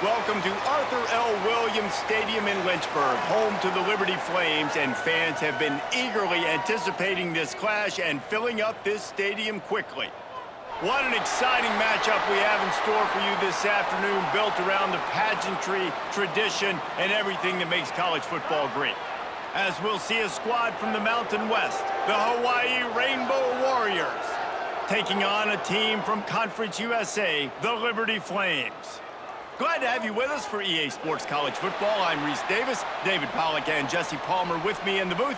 Welcome to Arthur L. Williams Stadium in Lynchburg, home to the Liberty Flames, and fans have been eagerly anticipating this clash and filling up this stadium quickly. What an exciting matchup we have in store for you this afternoon, built around the pageantry, tradition, and everything that makes college football great. As we'll see a squad from the Mountain West, the Hawaii Rainbow Warriors, taking on a team from Conference USA, the Liberty Flames. Glad to have you with us for EA Sports College Football. I'm Reese Davis, David Pollack and Jesse Palmer with me in the booth.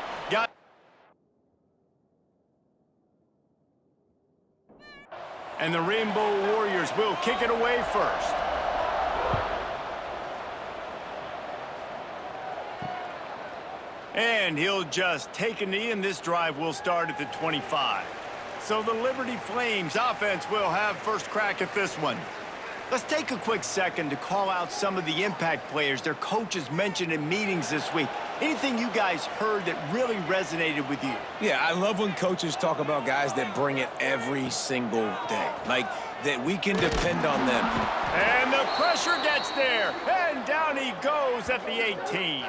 And the Rainbow Warriors will kick it away first. And he'll just take a knee, and this drive will start at the 25. So the Liberty Flames offense will have first crack at this one. Let's take a quick second to call out some of the impact players their coaches mentioned in meetings this week. Anything you guys heard that really resonated with you? Yeah, I love when coaches talk about guys that bring it every single day. Like, that we can depend on them. And the pressure gets there, and down he goes at the 18.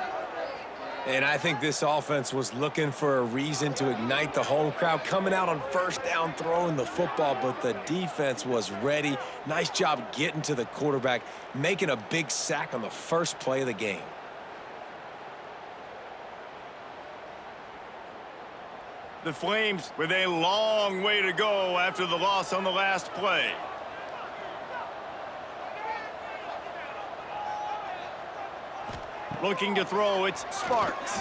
And I think this offense was looking for a reason to ignite the home crowd, coming out on first down, throwing the football, but the defense was ready. Nice job getting to the quarterback, making a big sack on the first play of the game. The Flames with a long way to go after the loss on the last play. Looking to throw, it's Sparks.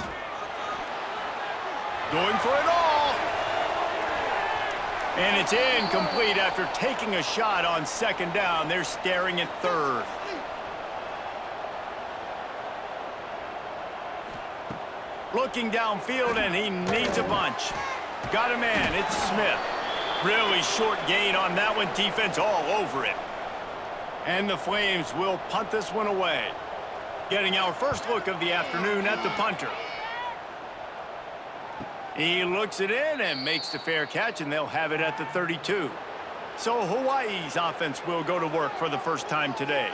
Going for it all. And it's incomplete after taking a shot on second down. They're staring at third. Looking downfield, and he needs a bunch. Got a man, it's Smith. Really short gain on that one, defense all over it. And the Flames will punt this one away. Getting our first look of the afternoon at the punter. He looks it in and makes the fair catch, and they'll have it at the 32. So Hawaii's offense will go to work for the first time today.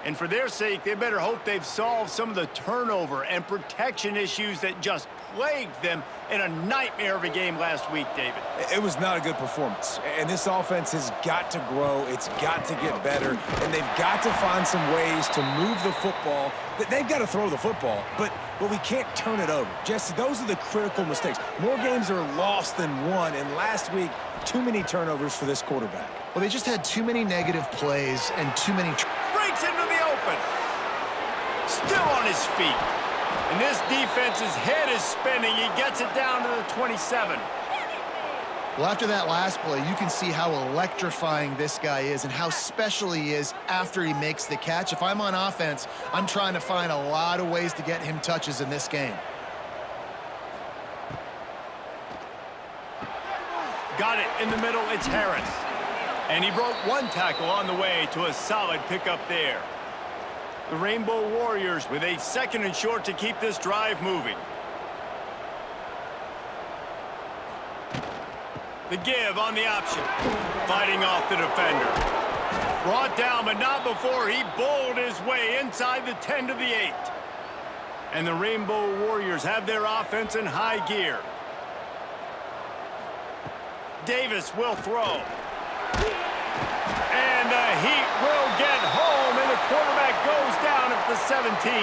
And for their sake, they better hope they've solved some of the turnover and protection issues that just plagued them in a nightmare of a game last week, David. It was not a good performance. And this offense has got to grow. It's got to get better. And they've got to find some ways to move the football. They've got to throw the football, but we can't turn it over. Jesse, those are the critical mistakes. More games are lost than won, and last week, too many turnovers for this quarterback. Well, they just had too many negative plays and too many... Breaks into the open. Still on his feet. And this defense's head is spinning. He gets it down to the 27. Well, after that last play, you can see how electrifying this guy is and how special he is after he makes the catch. If I'm on offense, I'm trying to find a lot of ways to get him touches in this game. Got it in the middle. It's Harris. And he broke one tackle on the way to a solid pickup there. The Rainbow Warriors with a second and short to keep this drive moving. The give on the option. Fighting off the defender. Brought down, but not before he bowled his way inside the 10 to the 8. And the Rainbow Warriors have their offense in high gear. Davis will throw. And the Heat will get home, and the quarterback goes down at the 17.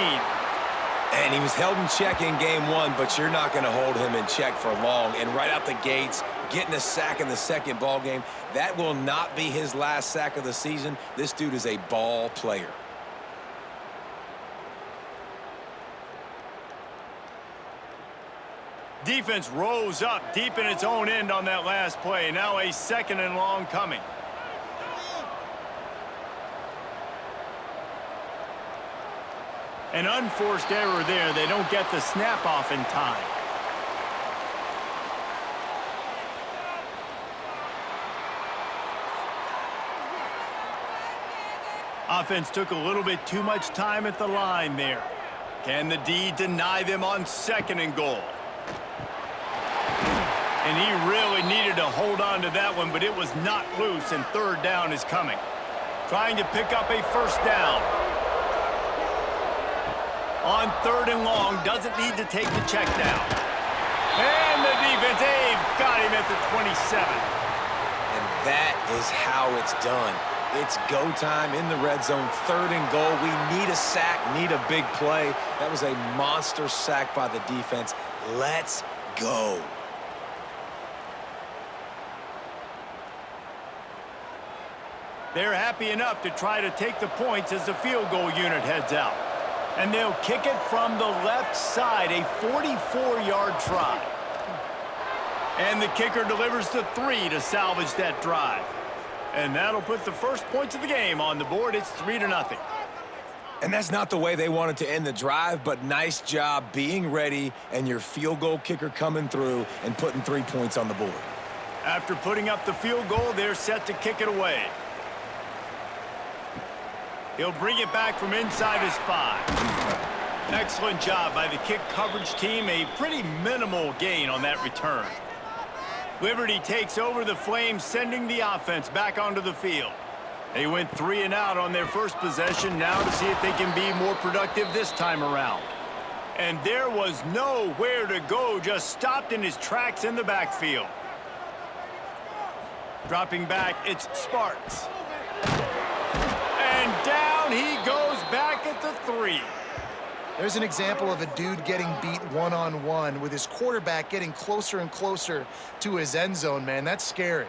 And he was held in check in game one, but you're not going to hold him in check for long. And right out the gates, getting a sack in the second ball game, that will not be his last sack of the season. This dude is a ball player. Defense rose up deep in its own end on that last play. Now a second and long coming. An unforced error there. They don't get the snap off in time. Offense took a little bit too much time at the line there. Can the D deny them on second and goal? And he really needed to hold on to that one, but it was not loose, and third down is coming. Trying to pick up a first down. On 3rd and long, doesn't need to take the check down. And the defense, they've got him at the 27. And that is how it's done. It's go time in the red zone, 3rd and goal. We need a sack, need a big play. That was a monster sack by the defense. Let's go. They're happy enough to try to take the points as the field goal unit heads out. And they'll kick it from the left side, a 44-yard try. And the kicker delivers the 3 to salvage that drive. And that'll put the first points of the game on the board. It's 3-0. And that's not the way they wanted to end the drive, but nice job being ready and your field goal kicker coming through and putting 3 points on the board. After putting up the field goal, they're set to kick it away. He'll bring it back from inside his 5. Excellent job by the kick coverage team. A pretty minimal gain on that return. Liberty takes over the Flames, sending the offense back onto the field. They went 3 and out on their first possession, now to see if they can be more productive this time around. And there was nowhere to go, just stopped in his tracks in the backfield. Dropping back, it's Sparks. And down he goes back at the 3. There's an example of a dude getting beat one-on-one with his quarterback getting closer and closer to his end zone, man. That's scary.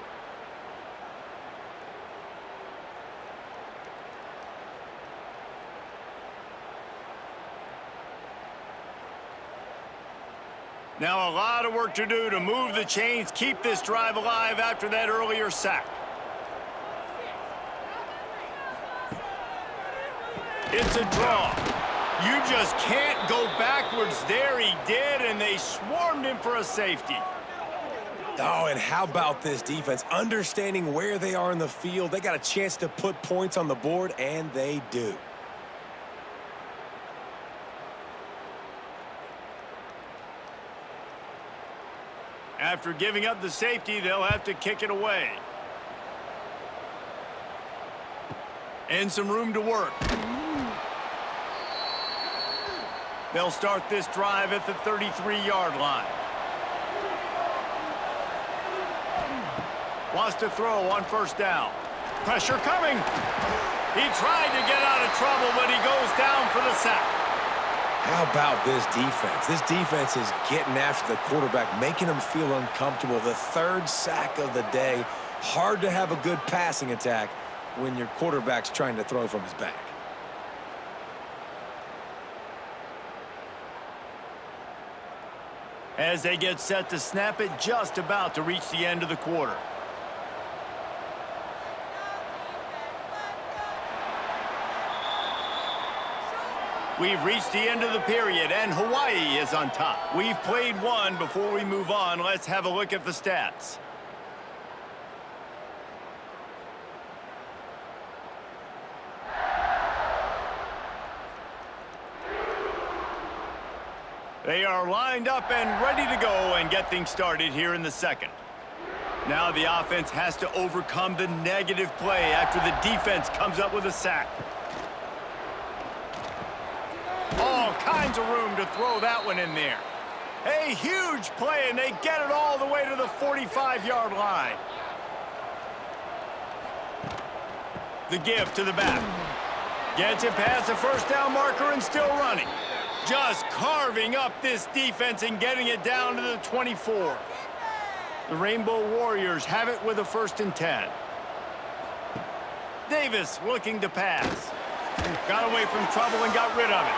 Now a lot of work to do to move the chains, keep this drive alive after that earlier sack. It's a draw. You just can't go backwards there. He did, and they swarmed him for a safety. Oh, and how about this defense? Understanding where they are in the field, they got a chance to put points on the board, and they do. After giving up the safety, they'll have to kick it away. And some room to work. They'll start this drive at the 33-yard line. Wants to throw on 1st down. Pressure coming. He tried to get out of trouble, but he goes down for the sack. How about this defense? This defense is getting after the quarterback, making him feel uncomfortable. The 3rd sack of the day. Hard to have a good passing attack when your quarterback's trying to throw from his back. As they get set to snap it, just about to reach the end of the quarter. We've reached the end of the period, and Hawaii is on top. We've played one. Before we move on, let's have a look at the stats. They are lined up and ready to go and get things started here in the second. Now the offense has to overcome the negative play after the defense comes up with a sack. All kinds of room to throw that one in there. A huge play, and they get it all the way to the 45-yard line. The give to the back. Gets it past the 1st down marker and still running. Just carving up this defense and getting it down to the 24. The Rainbow Warriors have it with a 1st and 10. Davis looking to pass. Got away from trouble and got rid of it.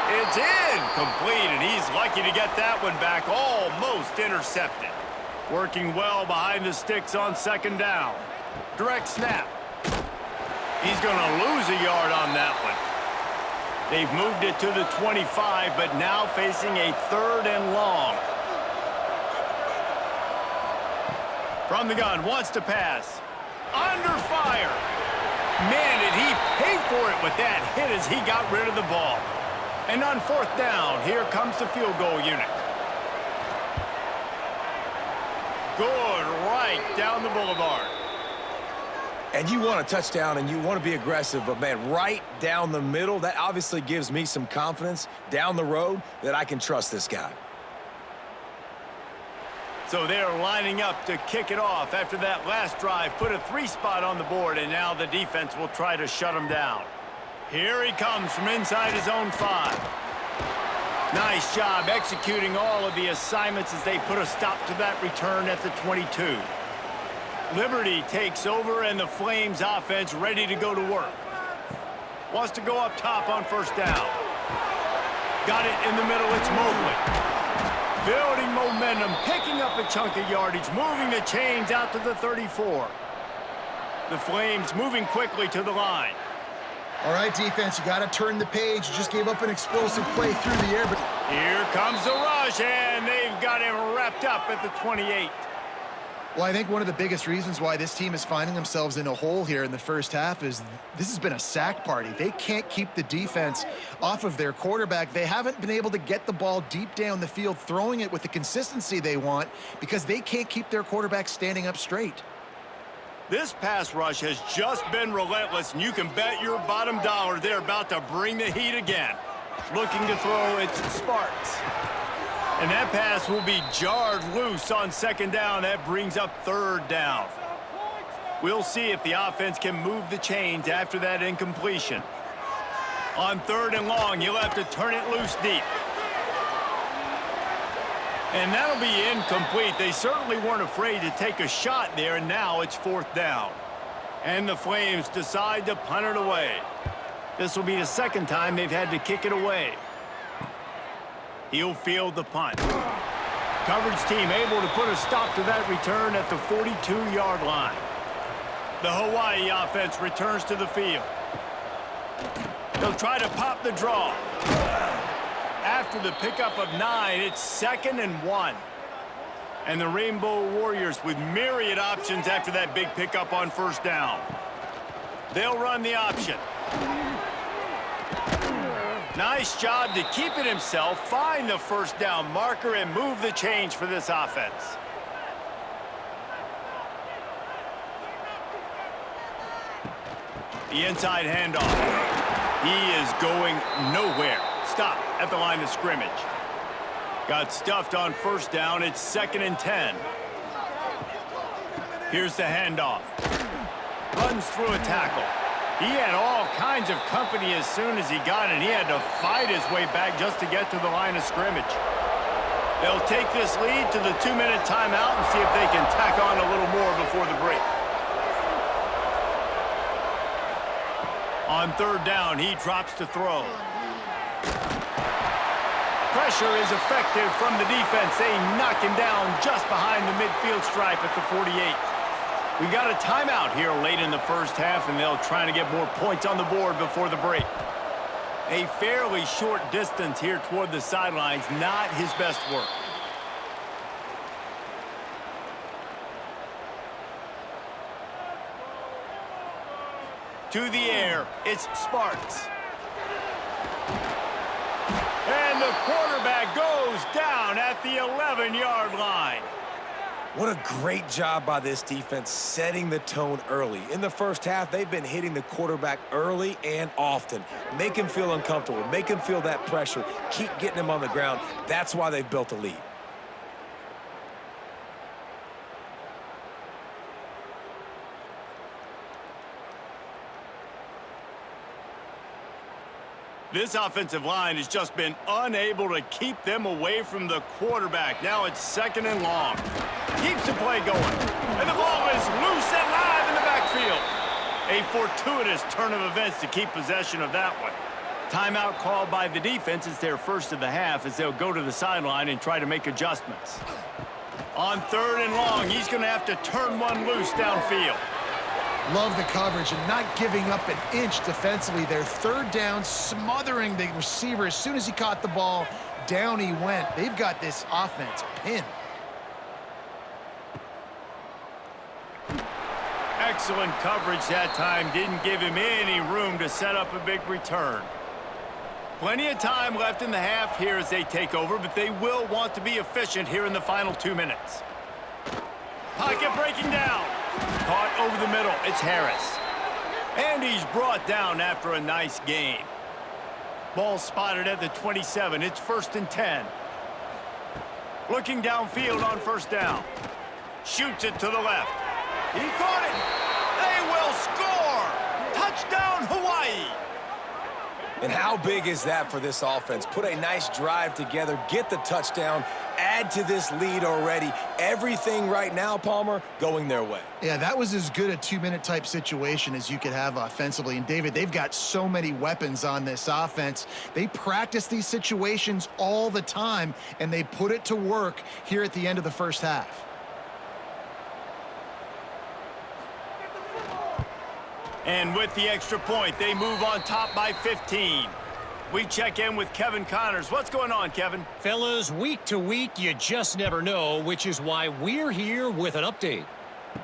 It's incomplete, and he's lucky to get that one back, almost intercepted. Working well behind the sticks on 2nd down. Direct snap. He's going to lose a yard on that one. They've moved it to the 25, but now facing a 3rd and long. From the gun, wants to pass. Under fire. Man, did he pay for it with that hit as he got rid of the ball. And on 4th down, here comes the field goal unit. Good right down the boulevard. And you want a touchdown and you want to be aggressive, but, man, right down the middle, that obviously gives me some confidence down the road that I can trust this guy. So they're lining up to kick it off after that last drive. Put a 3-spot on the board, and now the defense will try to shut him down. Here he comes from inside his own 5. Nice job executing all of the assignments as they put a stop to that return at the 22. Liberty takes over, and the Flames offense ready to go to work. Wants to go up top on first down. Got it in the middle, it's Mobley. Building momentum, picking up a chunk of yardage, moving the chains out to the 34. The Flames moving quickly to the line. All right, defense, you got to turn the page. You just gave up an explosive play through the air. But here comes the rush, and they've got him wrapped up at the 28. well, I think one of the biggest reasons why this team is finding themselves in a hole here in the first half is this has been a sack party. They can't keep the defense off of their quarterback. They haven't been able to get the ball deep down the field, throwing it with the consistency they want because they can't keep their quarterback standing up straight. This pass rush has just been relentless, and you can bet your bottom dollar they're about to bring the heat again. Looking to throw, it's Sparks. And that pass will be jarred loose on second down. That brings up third down. We'll see if the offense can move the chains after that incompletion. On third and long, you'll have to turn it loose deep. And that'll be incomplete. They certainly weren't afraid to take a shot there, and now it's fourth down. And the Flames decide to punt it away. This will be the second time they've had to kick it away. He'll field the punt. Coverage team able to put a stop to that return at the 42-yard line. The Hawaii offense returns to the field. They'll try to pop the draw. After the pickup of 9, it's 2nd and 1. And the Rainbow Warriors with myriad options after that big pickup on first down. They'll run the option. Nice job to keep it himself, find the first down marker, and move the chains for this offense. The inside handoff. He is going nowhere. Stop at the line of scrimmage. Got stuffed on first down. It's 2nd and 10. Here's the handoff. Runs through a tackle. He had all kinds of company as soon as he got it. He had to fight his way back just to get to the line of scrimmage. They'll take this lead to the 2-minute timeout and see if they can tack on a little more before the break. On third down, he drops to throw. Pressure is effective from the defense. They knock him down just behind the midfield stripe at the 48. We got a timeout here late in the first half, and they'll try to get more points on the board before the break. A fairly short distance here toward the sidelines, not his best work. To the air, it's Sparks. And the quarterback goes down at the 11-yard line. What a great job by this defense setting the tone early. In the first half, they've been hitting the quarterback early and often. Make him feel uncomfortable. Make him feel that pressure. Keep getting him on the ground. That's why they've built a lead. This offensive line has just been unable to keep them away from the quarterback. Now it's 2nd and long. Keeps the play going. And the ball is loose and live in the backfield. A fortuitous turn of events to keep possession of that one. Timeout called by the defense. It's their first of the half as they'll go to the sideline and try to make adjustments. On third and long, he's going to have to turn one loose downfield. Love the coverage and not giving up an inch defensively. Their third down, smothering the receiver. As soon as he caught the ball, down he went. They've got this offense pinned. Excellent coverage that time. Didn't give him any room to set up a big return. Plenty of time left in the half here as they take over, but they will want to be efficient here in the final 2 minutes. Pocket breaking down. Caught over the middle. It's Harris. And he's brought down after a nice gain. Ball spotted at the 27. It's 1st and 10. Looking downfield on 1st down. Shoots it to the left. He caught it. They will score. Touchdown, Hawaii. And how big is that for this offense? Put a nice drive together, get the touchdown, add to this lead already. Everything right now, Palmer, going their way. Yeah, that was as good a 2-minute type situation as you could have offensively. And, David, they've got so many weapons on this offense. They practice these situations all the time, and they put it to work here at the end of the first half. And with the extra point, they move on top by 15. We check in with Kevin Connors. What's going on, Kevin? Fellas, week to week, you just never know, which is why we're here with an update.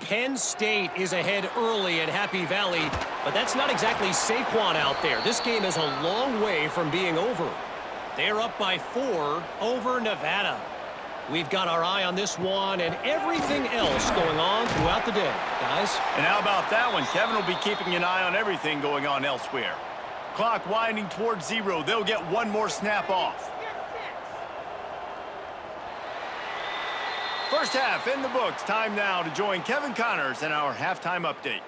Penn State is ahead early at Happy Valley, but that's not exactly Saquon out there. This game is a long way from being over. They're up by 4 over Nevada. We've got our eye on this one and everything else going on throughout the day, guys. And how about that one? Kevin will be keeping an eye on everything going on elsewhere. Clock winding towards 0. They'll get one more snap off. First half in the books. Time now to join Kevin Connors in our halftime update.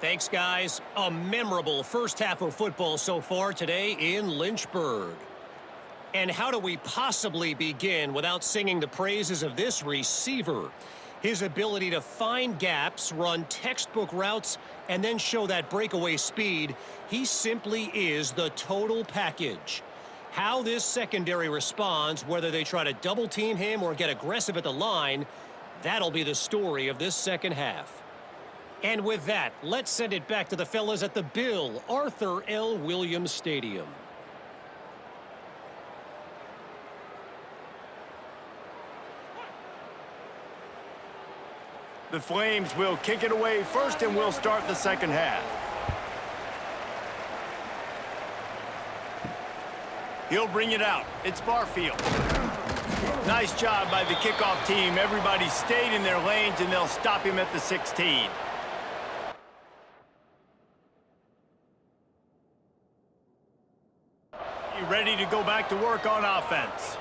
Thanks, guys. A memorable first half of football so far today in Lynchburg. And how do we possibly begin without singing the praises of this receiver? His ability to find gaps, run textbook routes, and then show that breakaway speed. He simply is the total package. How this secondary responds, whether they try to double team him or get aggressive at the line, that'll be the story of this second half. And with that, let's send it back to the fellas at the Bill Arthur L. Williams Stadium. The Flames will kick it away first, and we'll start the second half. He'll bring it out. It's Barfield. Nice job by the kickoff team. Everybody stayed in their lanes, and they'll stop him at the 16. You ready to go back to work on offense?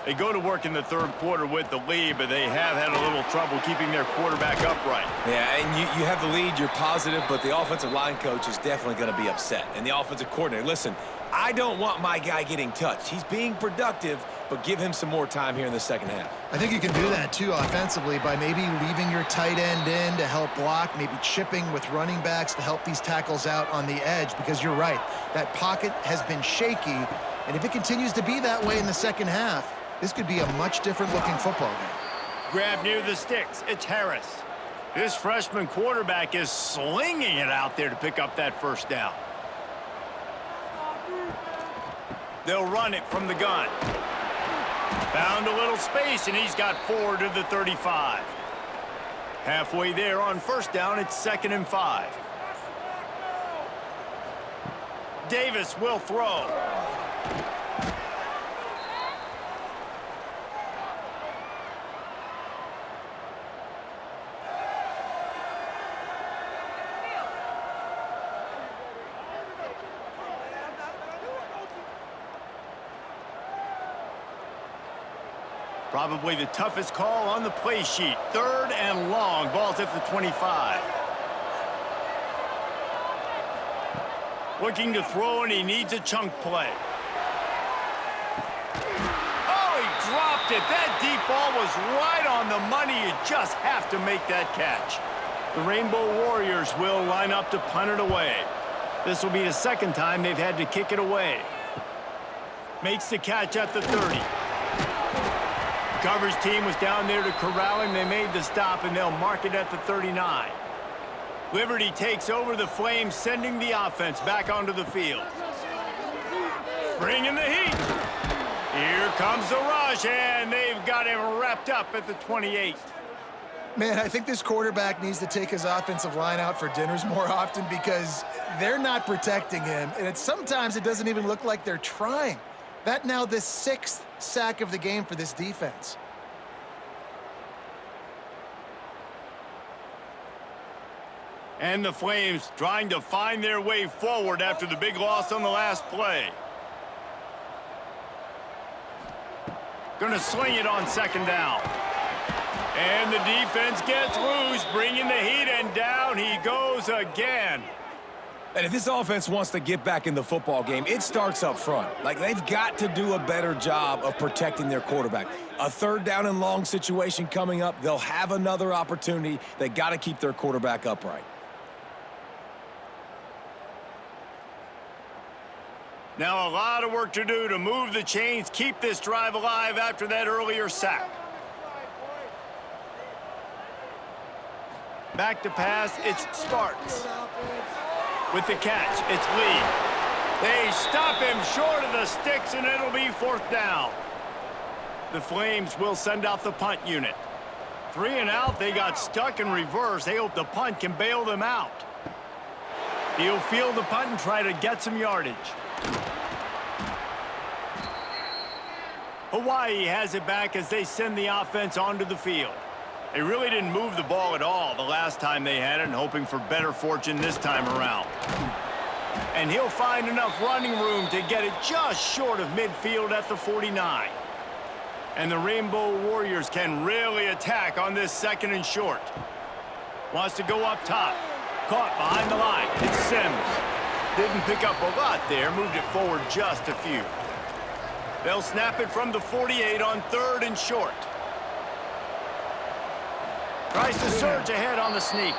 They go to work in the third quarter with the lead, but they have had a little trouble keeping their quarterback upright. Yeah, and you have the lead, you're positive, but the offensive line coach is definitely going to be upset. And the offensive coordinator, listen, I don't want my guy getting touched. He's being productive, but give him some more time here in the second half. I think you can do that, too, offensively, by maybe leaving your tight end in to help block, maybe chipping with running backs to help these tackles out on the edge, because you're right, that pocket has been shaky, and if it continues to be that way in the second half, this could be a much different-looking football game. Grab near the sticks. It's Harris. This freshman quarterback is slinging it out there to pick up that first down. They'll run it from the gun. Found a little space, and he's got 4 to the 35. Halfway there on first down, it's 2nd and 5. Davis will throw. Probably the toughest call on the play sheet. 3rd and long. Ball's at the 25. Looking to throw, and he needs a chunk play. Oh, he dropped it. That deep ball was right on the money. You just have to make that catch. The Rainbow Warriors will line up to punt it away. This will be the second time they've had to kick it away. Makes the catch at the 30. Coverage team was down there to corral him. They made the stop, and they'll mark it at the 39. Liberty takes over the Flames, sending the offense back onto the field. Bringing the heat. Here comes the rush, and they've got him wrapped up at the 28. Man, I think this quarterback needs to take his offensive line out for dinners more often because they're not protecting him, and sometimes it doesn't even look like they're trying. That now the 6th sack of the game for this defense. And the Flames trying to find their way forward after the big loss on the last play. Gonna sling it on second down. And the defense gets loose, bringing the heat, and down he goes again. And if this offense wants to get back in the football game, it starts up front. Like, they've got to do a better job of protecting their quarterback. A third down and long situation coming up, they'll have another opportunity. They got to keep their quarterback upright. Now a lot of work to do to move the chains, keep this drive alive after that earlier sack. Back to pass, it's Sparks. With the catch, it's Lee. They stop him short of the sticks, and it'll be fourth down. The Flames will send out the punt unit. 3 and out, they got stuck in reverse. They hope the punt can bail them out. He'll field the punt and try to get some yardage. Hawaii has it back as they send the offense onto the field. They really didn't move the ball at all the last time they had it, and hoping for better fortune this time around. And he'll find enough running room to get it just short of midfield at the 49. And the Rainbow Warriors can really attack on this second and short. Wants to go up top. Caught behind the line. It's Sims. Didn't pick up a lot there. Moved it forward just a few. They'll snap it from the 48 on third and short. Tries to surge ahead on the sneak.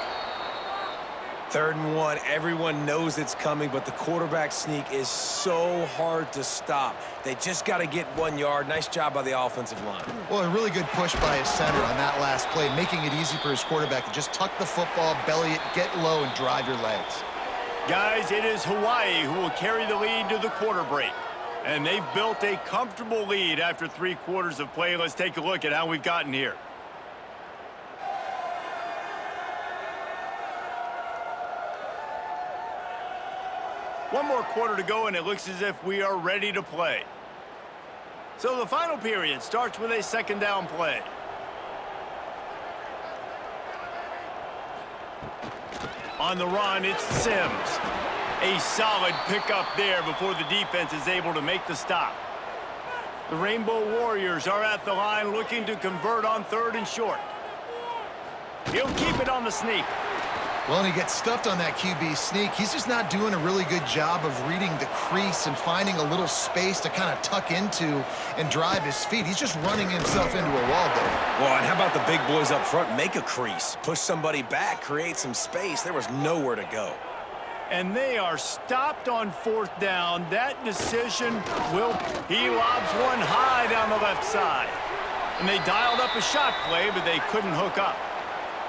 3rd and 1, everyone knows it's coming, but the quarterback sneak is so hard to stop. They just got to get 1 yard. Nice job by the offensive line. Well, a really good push by his center on that last play, making it easy for his quarterback to just tuck the football, belly it, get low, and drive your legs. Guys, it is Hawaii who will carry the lead to the quarter break. And they've built a comfortable lead after 3 quarters of play. Let's take a look at how we've gotten here. One more quarter to go, and it looks as if we are ready to play. So the final period starts with a second down play. On the run, it's Sims. A solid pickup there before the defense is able to make the stop. The Rainbow Warriors are at the line looking to convert on third and short. He'll keep it on the sneak. Well, and he gets stuffed on that QB sneak. He's just not doing a really good job of reading the crease and finding a little space to kind of tuck into and drive his feet. He's just running himself into a wall there. Well, and how about the big boys up front? Make a crease. Push somebody back. Create some space. There was nowhere to go. And they are stopped on fourth down. That decision he lobs one high down the left side. And they dialed up a shot play, but they couldn't hook up.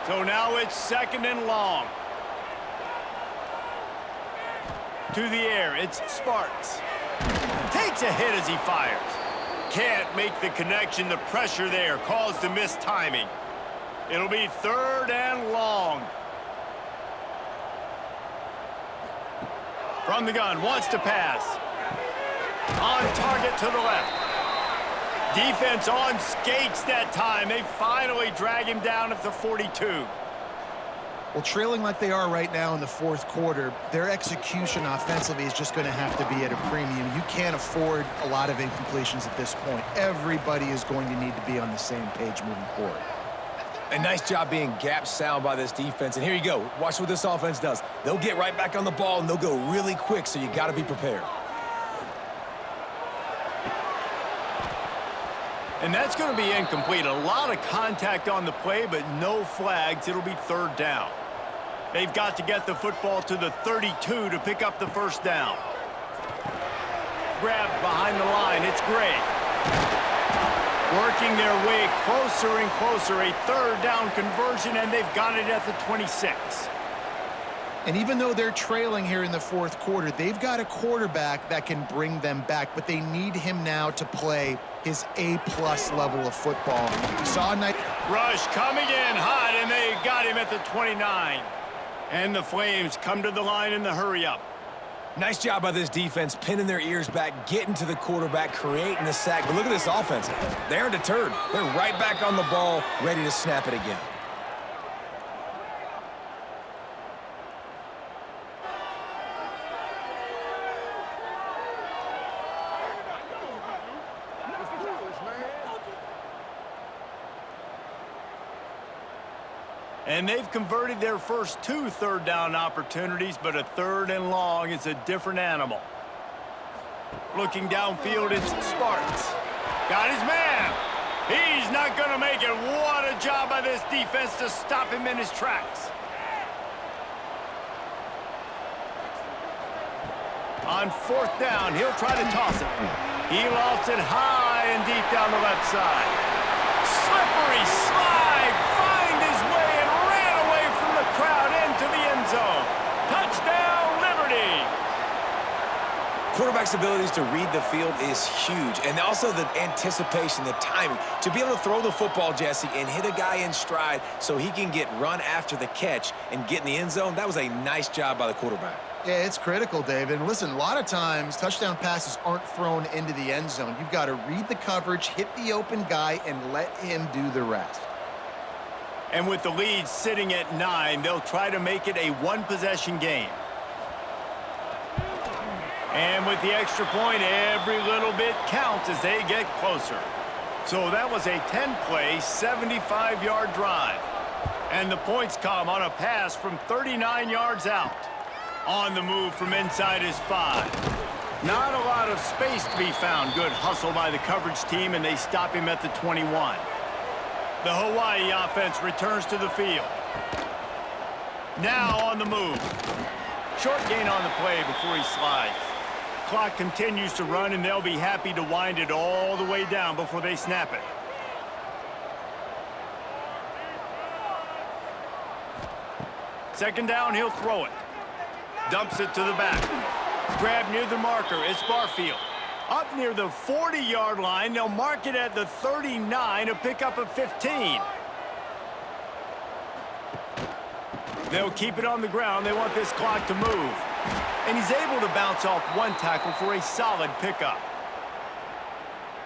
So now it's second and long. To the air, it's Sparks. Takes a hit as he fires. Can't make the connection. The pressure there caused the missed timing. It'll be third and long. From the gun, wants to pass. On target to the left. Defense on skates that time. They finally drag him down at the 42. Well, trailing like they are right now in the fourth quarter, their execution offensively is just going to have to be at a premium. You can't afford a lot of incompletions at this point. Everybody is going to need to be on the same page moving forward. A nice job being gap sound by this defense. And here you go. Watch what this offense does. They'll get right back on the ball, and they'll go really quick, so you got to be prepared. And that's going to be incomplete. A lot of contact on the play, but no flags. It'll be third down. They've got to get the football to the 32 to pick up the first down. Grabbed behind the line. It's Gray. Working their way closer and closer. A third down conversion, and they've got it at the 26. And even though they're trailing here in the fourth quarter, they've got a quarterback that can bring them back, but they need him now to play his A-plus level of football. We saw a nice rush coming in hot, and they got him at the 29. And the Flames come to the line in the hurry-up. Nice job by this defense, pinning their ears back, getting to the quarterback, creating the sack. But look at this offense. They aren't deterred. They're right back on the ball, ready to snap it again. And they've converted their first 2 third-down opportunities, but a 3rd and long is a different animal. Looking downfield, it's Sparks. Got his man. He's not going to make it. What a job by this defense to stop him in his tracks. On 4th down, he'll try to toss it. He lofts it high and deep down the left side. Slippery slide, find his way and ran away from the crowd into the end zone. Touchdown, Liberty! Quarterback's abilities to read the field is huge, and also the anticipation, the timing. To be able to throw the football, Jesse, and hit a guy in stride so he can get run after the catch and get in the end zone, that was a nice job by the quarterback. Yeah, it's critical, David. And listen, a lot of times touchdown passes aren't thrown into the end zone. You've got to read the coverage, hit the open guy, and let him do the rest. And with the lead sitting at 9, they'll try to make it a 1-possession game. And with the extra point, every little bit counts as they get closer. So that was a 10-play, 75-yard drive. And the points come on a pass from 39 yards out. On the move from inside his 5. Not a lot of space to be found. Good hustle by the coverage team, and they stop him at the 21. The Hawaii offense returns to the field. Now on the move. Short gain on the play before he slides. Clock continues to run, and they'll be happy to wind it all the way down before they snap it. Second down, he'll throw it. Dumps it to the back. Grab near the marker. It's Barfield. Up near the 40-yard line. They'll mark it at the 39, a pickup of 15. They'll keep it on the ground. They want this clock to move. And he's able to bounce off one tackle for a solid pickup.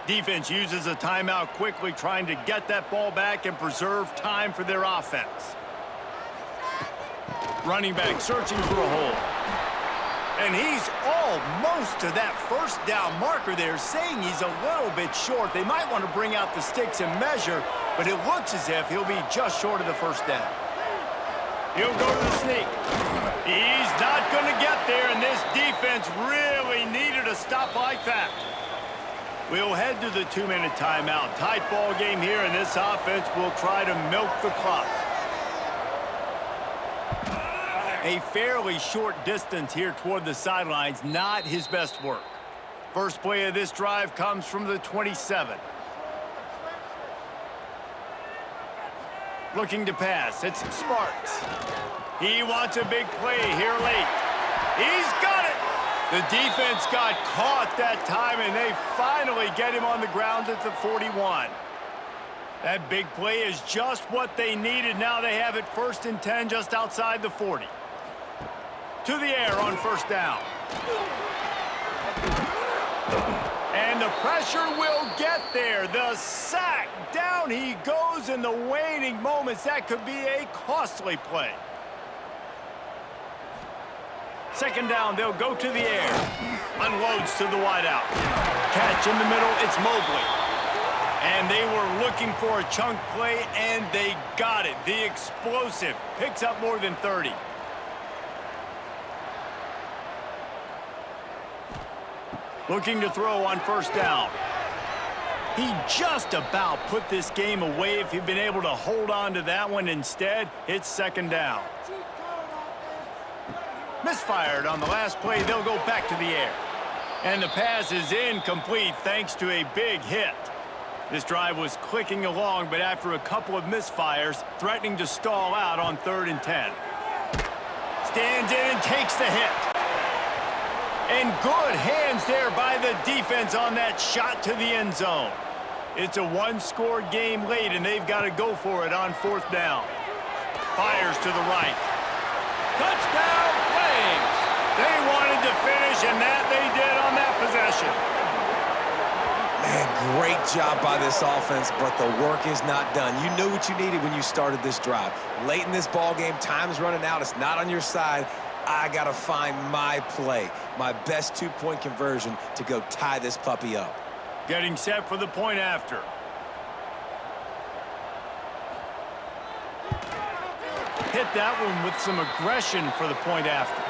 Defense uses a timeout quickly, trying to get that ball back and preserve time for their offense. Running back searching for a hole. And he's almost to that first down marker there, saying he's a little bit short. They might want to bring out the sticks and measure, but it looks as if he'll be just short of the first down. He'll go to the sneak. He's not going to get there, and this defense really needed a stop like that. We'll head to the 2-minute timeout. Tight ball game here, and this offense will try to milk the clock. A fairly short distance here toward the sidelines, not his best work. First play of this drive comes from the 27. Looking to pass, it's Sparks. He wants a big play here late. He's got it! The defense got caught that time, and they finally get him on the ground at the 41. That big play is just what they needed. Now they have it 1st and 10 just outside the 40. To the air on first down. And the pressure will get there. The sack. Down he goes in the waning moments. That could be a costly play. Second down, they'll go to the air. Unloads to the wideout. Catch in the middle, it's Mobley. And they were looking for a chunk play, and they got it. The explosive picks up more than 30. Looking to throw on first down. He just about put this game away if he'd been able to hold on to that one. Instead, it's second down. Misfired on the last play. They'll go back to the air. And the pass is incomplete thanks to a big hit. This drive was clicking along, but after a couple of misfires, threatening to stall out on 3rd and 10. Stands in and takes the hit. And good hands there by the defense on that shot to the end zone. It's a one-score game late, and they've got to go for it on 4th down. Fires to the right. Touchdown, Flames! They wanted to finish, and that they did on that possession. Man, great job by this offense, but the work is not done. You knew what you needed when you started this drive. Late in this ball game, time's running out. It's not on your side. I got to find my play, my best 2-point conversion to go tie this puppy up. Getting set for the point after. hit that one with some aggression for the point after.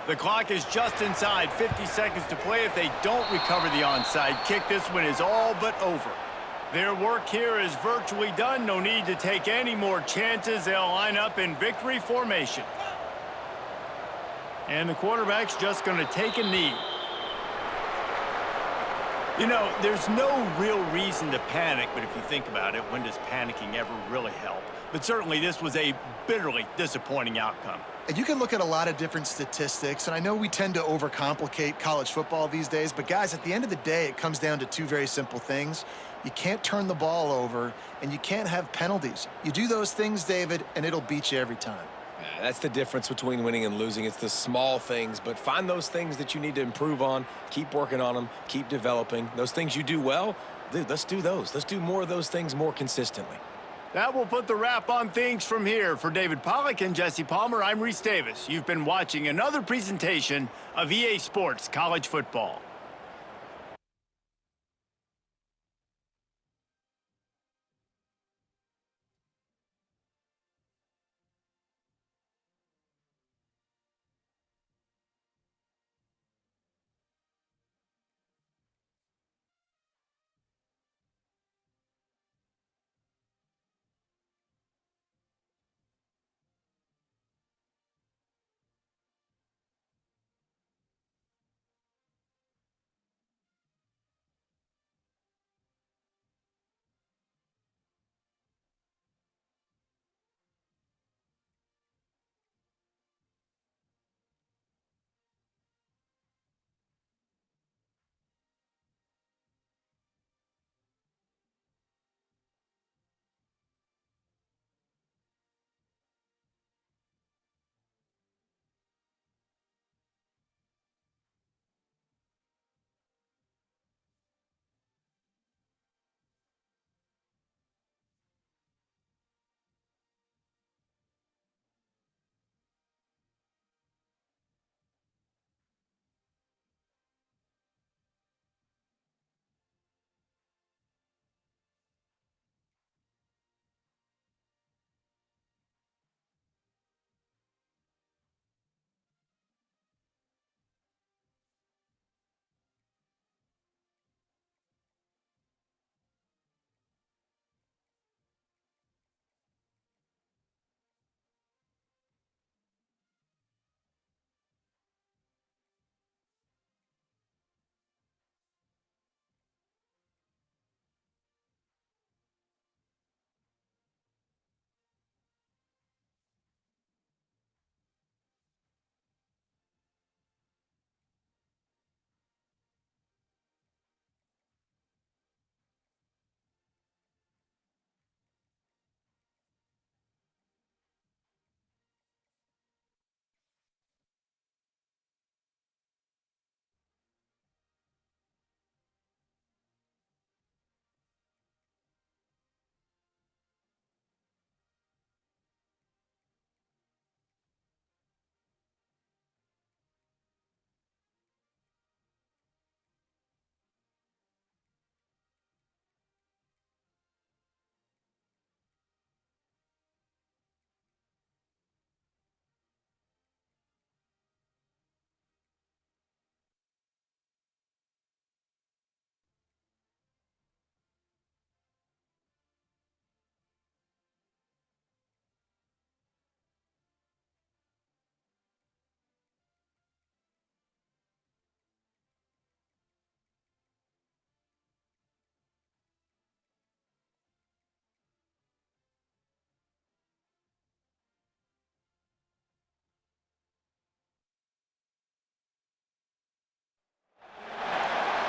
The clock is just inside 50 seconds to play. If they don't recover the onside kick, this one is all but over. Their work here is virtually done. No need to take any more chances. They'll line up in victory formation. And the quarterback's just going to take a knee. You know, there's no real reason to panic, but if you think about it, when does panicking ever really help? But certainly this was a bitterly disappointing outcome. And you can look at a lot of different statistics, and I know we tend to overcomplicate college football these days, but guys, at the end of the day, it comes down to two very simple things. You can't turn the ball over, and you can't have penalties. You do those things, David, and it'll beat you every time. Yeah, that's the difference between winning and losing. It's the small things, but find those things that you need to improve on, keep working on them, keep developing. Those things you do well, dude, let's do those. Let's do more of those things more consistently. That will put the wrap on things from here. For David Pollack and Jesse Palmer, I'm Reese Davis. You've been watching another presentation of EA Sports College Football.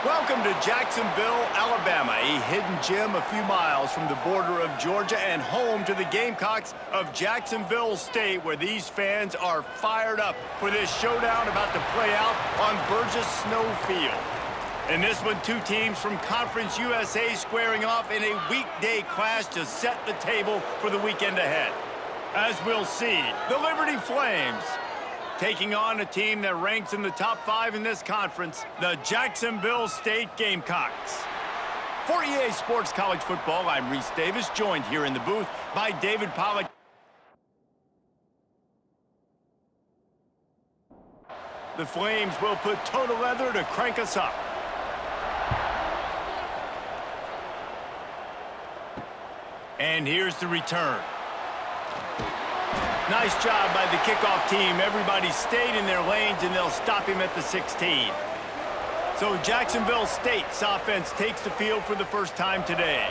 Welcome to Jacksonville, Alabama, a hidden gem a few miles from the border of Georgia and home to the Gamecocks of Jacksonville State, where these fans are fired up for this showdown about to play out on Burgess Snow Field. In this one, two teams from Conference USA squaring off in a weekday clash to set the table for the weekend ahead. As we'll see, the Liberty Flames taking on a team that ranks in the top 5 in this conference, the Jacksonville State Gamecocks. For EA Sports College Football, I'm Reese Davis, joined here in the booth by David Pollack. The Flames will put total leather to crank us up. And here's the return. Nice job by the kickoff team. Everybody stayed in their lanes, and they'll stop him at the 16. So Jacksonville State's offense takes the field for the first time today.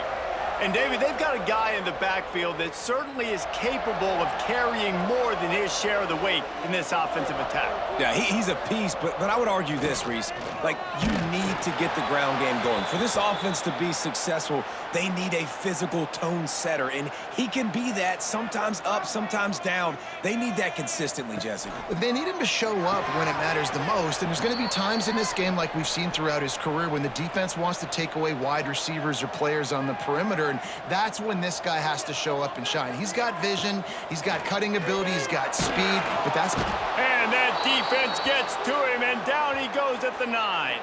And, David, they've got a guy in the backfield that certainly is capable of carrying more than his share of the weight in this offensive attack. Yeah, he's a piece, but I would argue this, Reese. Like, you need to get the ground game going. For this offense to be successful, they need a physical tone setter, and he can be that, sometimes up, sometimes down. They need that consistently, Jesse. They need him to show up when it matters the most, and there's going to be times in this game like we've seen throughout his career when the defense wants to take away wide receivers or players on the perimeter, and that's when this guy has to show up and shine. He's got vision, he's got cutting ability, he's got speed, but that's... And that defense gets to him, and down he goes at the 9.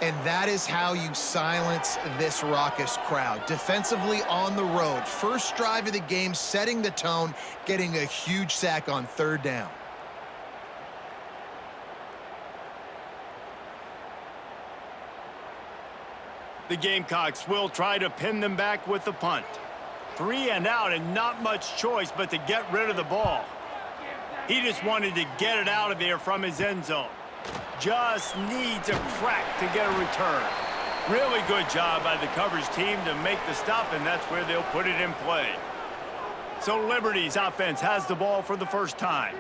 And that is how you silence this raucous crowd. Defensively on the road. First drive of the game, setting the tone, getting a huge sack on 3rd down. The Gamecocks will try to pin them back with the punt. 3 and out, and not much choice but to get rid of the ball. He just wanted to get it out of there from his end zone. Just needs a crack to get a return. Really good job by the coverage team to make the stop, and that's where they'll put it in play. So Liberty's offense has the ball for the first time.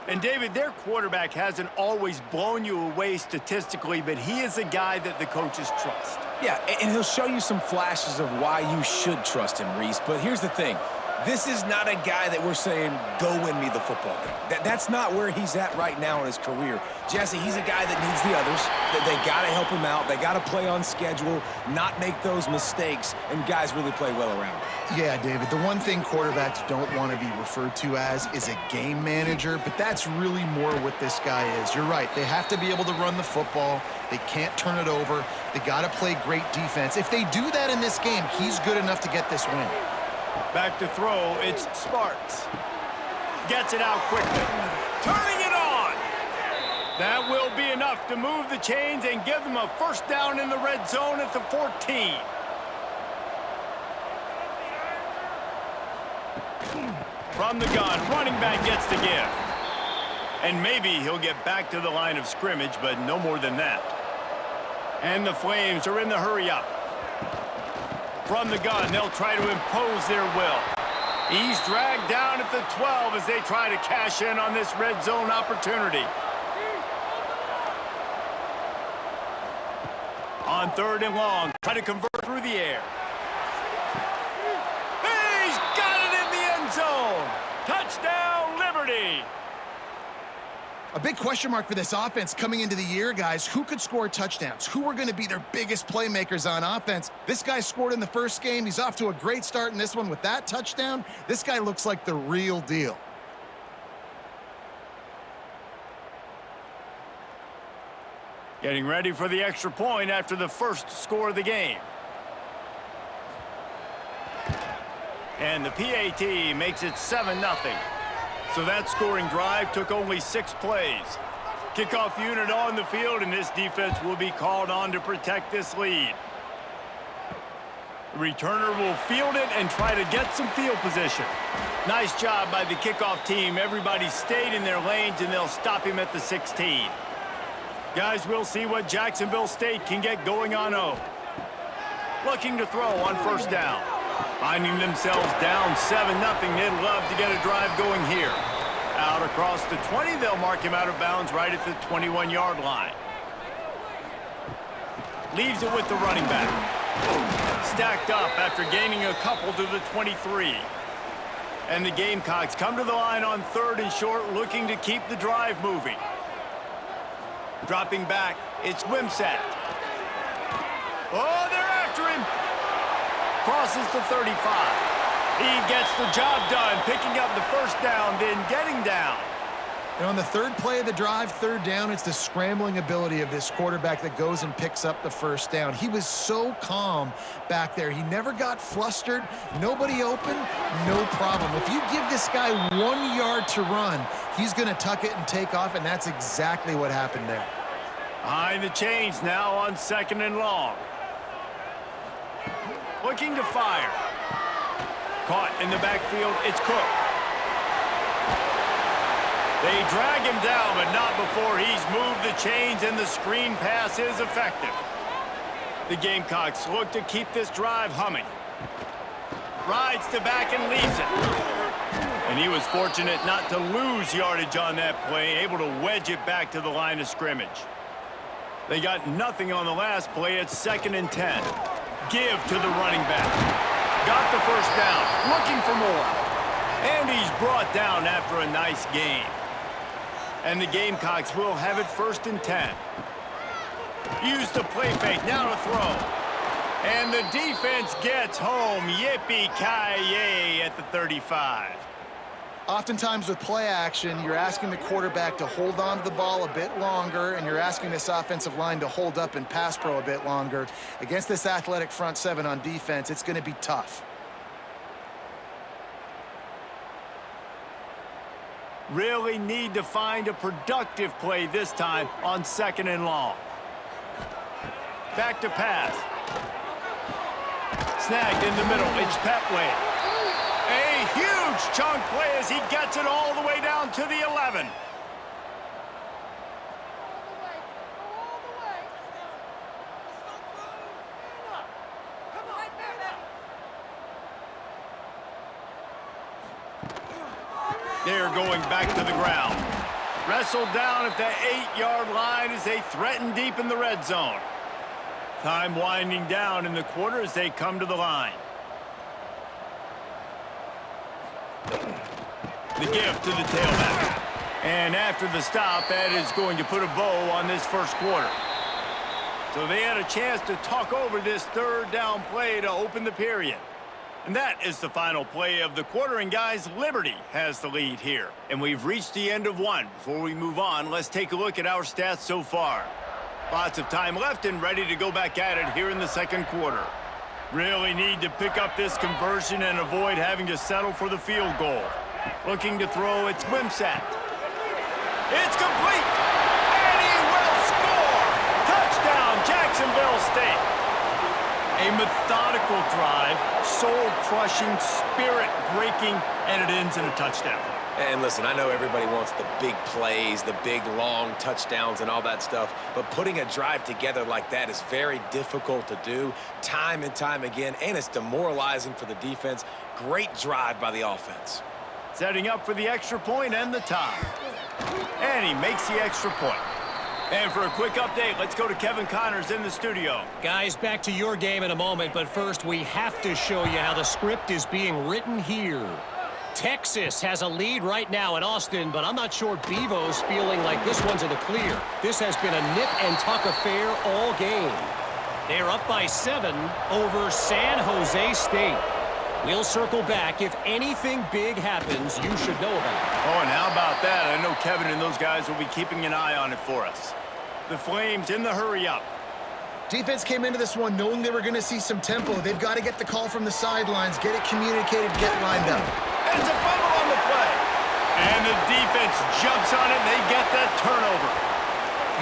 And, David, their quarterback hasn't always blown you away statistically, but he is a guy that the coaches trust. Yeah, and he'll show you some flashes of why you should trust him, Reese. But here's the thing. This is not a guy that we're saying, go win me the football game. That's not where he's at right now in his career. Jesse, he's a guy that needs the others. They got to help him out. They got to play on schedule, not make those mistakes, and guys really play well around him. Yeah, David, the one thing quarterbacks don't want to be referred to as is a game manager, but that's really more what this guy is. You're right. They have to be able to run the football. They can't turn it over. They got to play great defense. If they do that in this game, he's good enough to get this win. Back to throw, it's Sparks. Gets it out quickly. Turning it on! That will be enough to move the chains and give them a first down in the red zone at the 14. From the gun, running back gets the give. And maybe he'll get back to the line of scrimmage, but no more than that. And the Flames are in the hurry-up. From the gun, they'll try to impose their will. He's dragged down at the 12 as they try to cash in on this red zone opportunity. On 3rd and long, try to convert through the air. He's got it in the end zone. Touchdown, Liberty. A big question mark for this offense coming into the year, guys. Who could score touchdowns? Who are going to be their biggest playmakers on offense? This guy scored in the first game. He's off to a great start in this one with that touchdown. This guy looks like the real deal. Getting ready for the extra point after the first score of the game. And the PAT makes it 7-0. So that scoring drive took only 6 plays. Kickoff unit on the field, and this defense will be called on to protect this lead. The returner will field it and try to get some field position. Nice job by the kickoff team. Everybody stayed in their lanes, and they'll stop him at the 16. Guys, we'll see what Jacksonville State can get going on O. Looking to throw on first down. Finding themselves down 7-0, they'd love to get a drive going here. Out across the 20, they'll mark him out of bounds right at the 21-yard line. Leaves it with the running back. Stacked up after gaining a couple to the 23. And the Gamecocks come to the line on 3rd and short, looking to keep the drive moving. Dropping back, it's Wimsatt. Oh, they're after him. Crosses the 35. He gets the job done, picking up the first down, then getting down. And on the third play of the drive, third down, it's the scrambling ability of this quarterback that goes and picks up the first down. He was so calm back there. He never got flustered. Nobody open, no problem. If you give this guy 1 yard to run, he's going to tuck it and take off, and that's exactly what happened there. Behind the chains now on 2nd and long. Looking to fire. Caught in the backfield, it's Cook. They drag him down, but not before he's moved the chains, and the screen pass is effective. The Gamecocks look to keep this drive humming. Rides the back and leaves it. And he was fortunate not to lose yardage on that play, able to wedge it back to the line of scrimmage. They got nothing on the last play. It's 2nd and 10. Give to the running back. Got the first down, looking for more. And he's brought down after a nice gain. And the Gamecocks will have it 1st and 10. Use the play fake, now to throw. And the defense gets home. Yippee-ki-yay at the 35. Oftentimes with play action, you're asking the quarterback to hold on to the ball a bit longer, and you're asking this offensive line to hold up and pass pro a bit longer. Against this athletic front seven on defense, it's going to be tough. Really need to find a productive play this time on 2nd and long. Back to pass. Snagged in the middle. It's Pettway. A huge chunk play as he gets it all the way down to the 11. They're going back to the ground. Wrestled down at the 8-yard line as they threaten deep in the red zone. Time winding down in the quarter as they come to the line. The give to the tailback. And after the stop, that is going to put a bow on this first quarter. So they had a chance to talk over this third down play to open the period. And that is the final play of the quarter. And guys, Liberty has the lead here. And we've reached the end of one. Before we move on, let's take a look at our stats so far. Lots of time left and ready to go back at it here in the second quarter. Really need to pick up this conversion and avoid having to settle for the field goal. Looking to throw, it's Wimsatt. It's complete! And he will score! Touchdown, Jacksonville State! A methodical drive, soul-crushing, spirit-breaking, and it ends in a touchdown. And listen, I know everybody wants the big plays, the big, long touchdowns and all that stuff, but putting a drive together like that is very difficult to do time and time again, and it's demoralizing for the defense. Great drive by the offense. Setting up for the extra point and the tie. And he makes the extra point. And for a quick update, let's go to Kevin Connors in the studio. Guys, back to your game in a moment, but first we have to show you how the script is being written here. Texas has a lead right now in Austin, but I'm not sure Bevo's feeling like this one's in the clear. This has been a nip-and-tuck affair all game. They're up by 7 over San Jose State. We'll circle back. If anything big happens, you should know about it. Oh, and how about that? I know Kevin and those guys will be keeping an eye on it for us. The Flames in the hurry-up. Defense came into this one knowing they were going to see some tempo. They've got to get the call from the sidelines, get it communicated, get lined up. And it's a fumble on the play. And the defense jumps on it, and they get that turnover.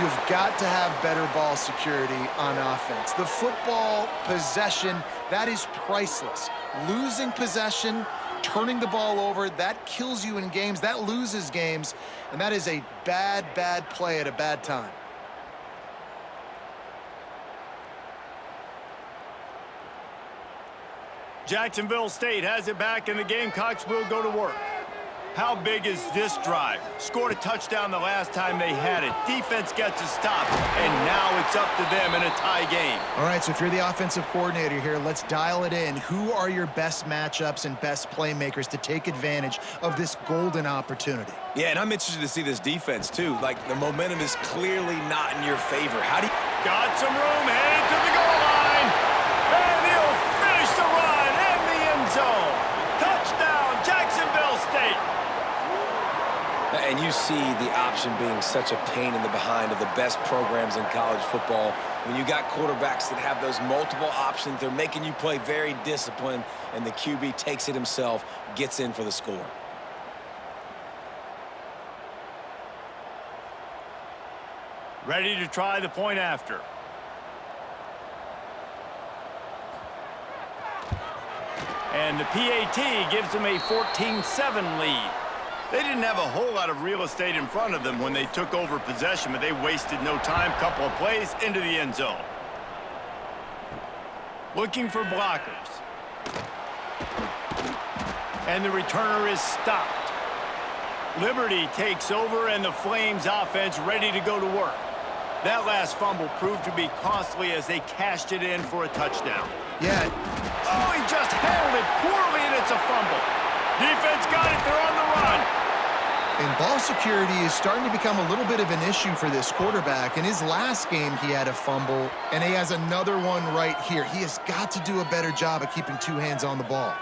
You've got to have better ball security on offense. The football possession, that is priceless. Losing possession, turning the ball over, that kills you in games, that loses games, and that is a bad, bad play at a bad time. Jacksonville State has it back, and the Gamecocks will go to work. How big is this drive? Scored a touchdown the last time they had it. Defense gets a stop, and now it's up to them in a tie game. All right, so if you're the offensive coordinator here, let's dial it in. Who are your best matchups and best playmakers to take advantage of this golden opportunity? Yeah, and I'm interested to see this defense, too. Like, the momentum is clearly not in your favor. How do you... Got some room, headed to the goal line. And he'll finish the run in the end zone. Touchdown, Jacksonville State. And you see the option being such a pain in the behind of the best programs in college football. When you got quarterbacks that have those multiple options, they're making you play very disciplined, and the QB takes it himself, gets in for the score. Ready to try the point after. And the PAT gives them a 14-7 lead. They didn't have a whole lot of real estate in front of them when they took over possession, but they wasted no time. Couple of plays into the end zone. Looking for blockers. And the returner is stopped. Liberty takes over, and the Flames offense ready to go to work. That last fumble proved to be costly as they cashed it in for a touchdown. Yeah. Oh, he just handled it poorly, and it's a fumble. Defense got it. They're on the run. And ball security is starting to become a little bit of an issue for this quarterback. In his last game, he had a fumble, and he has another one right here. He has got to do a better job of keeping two hands on the ball.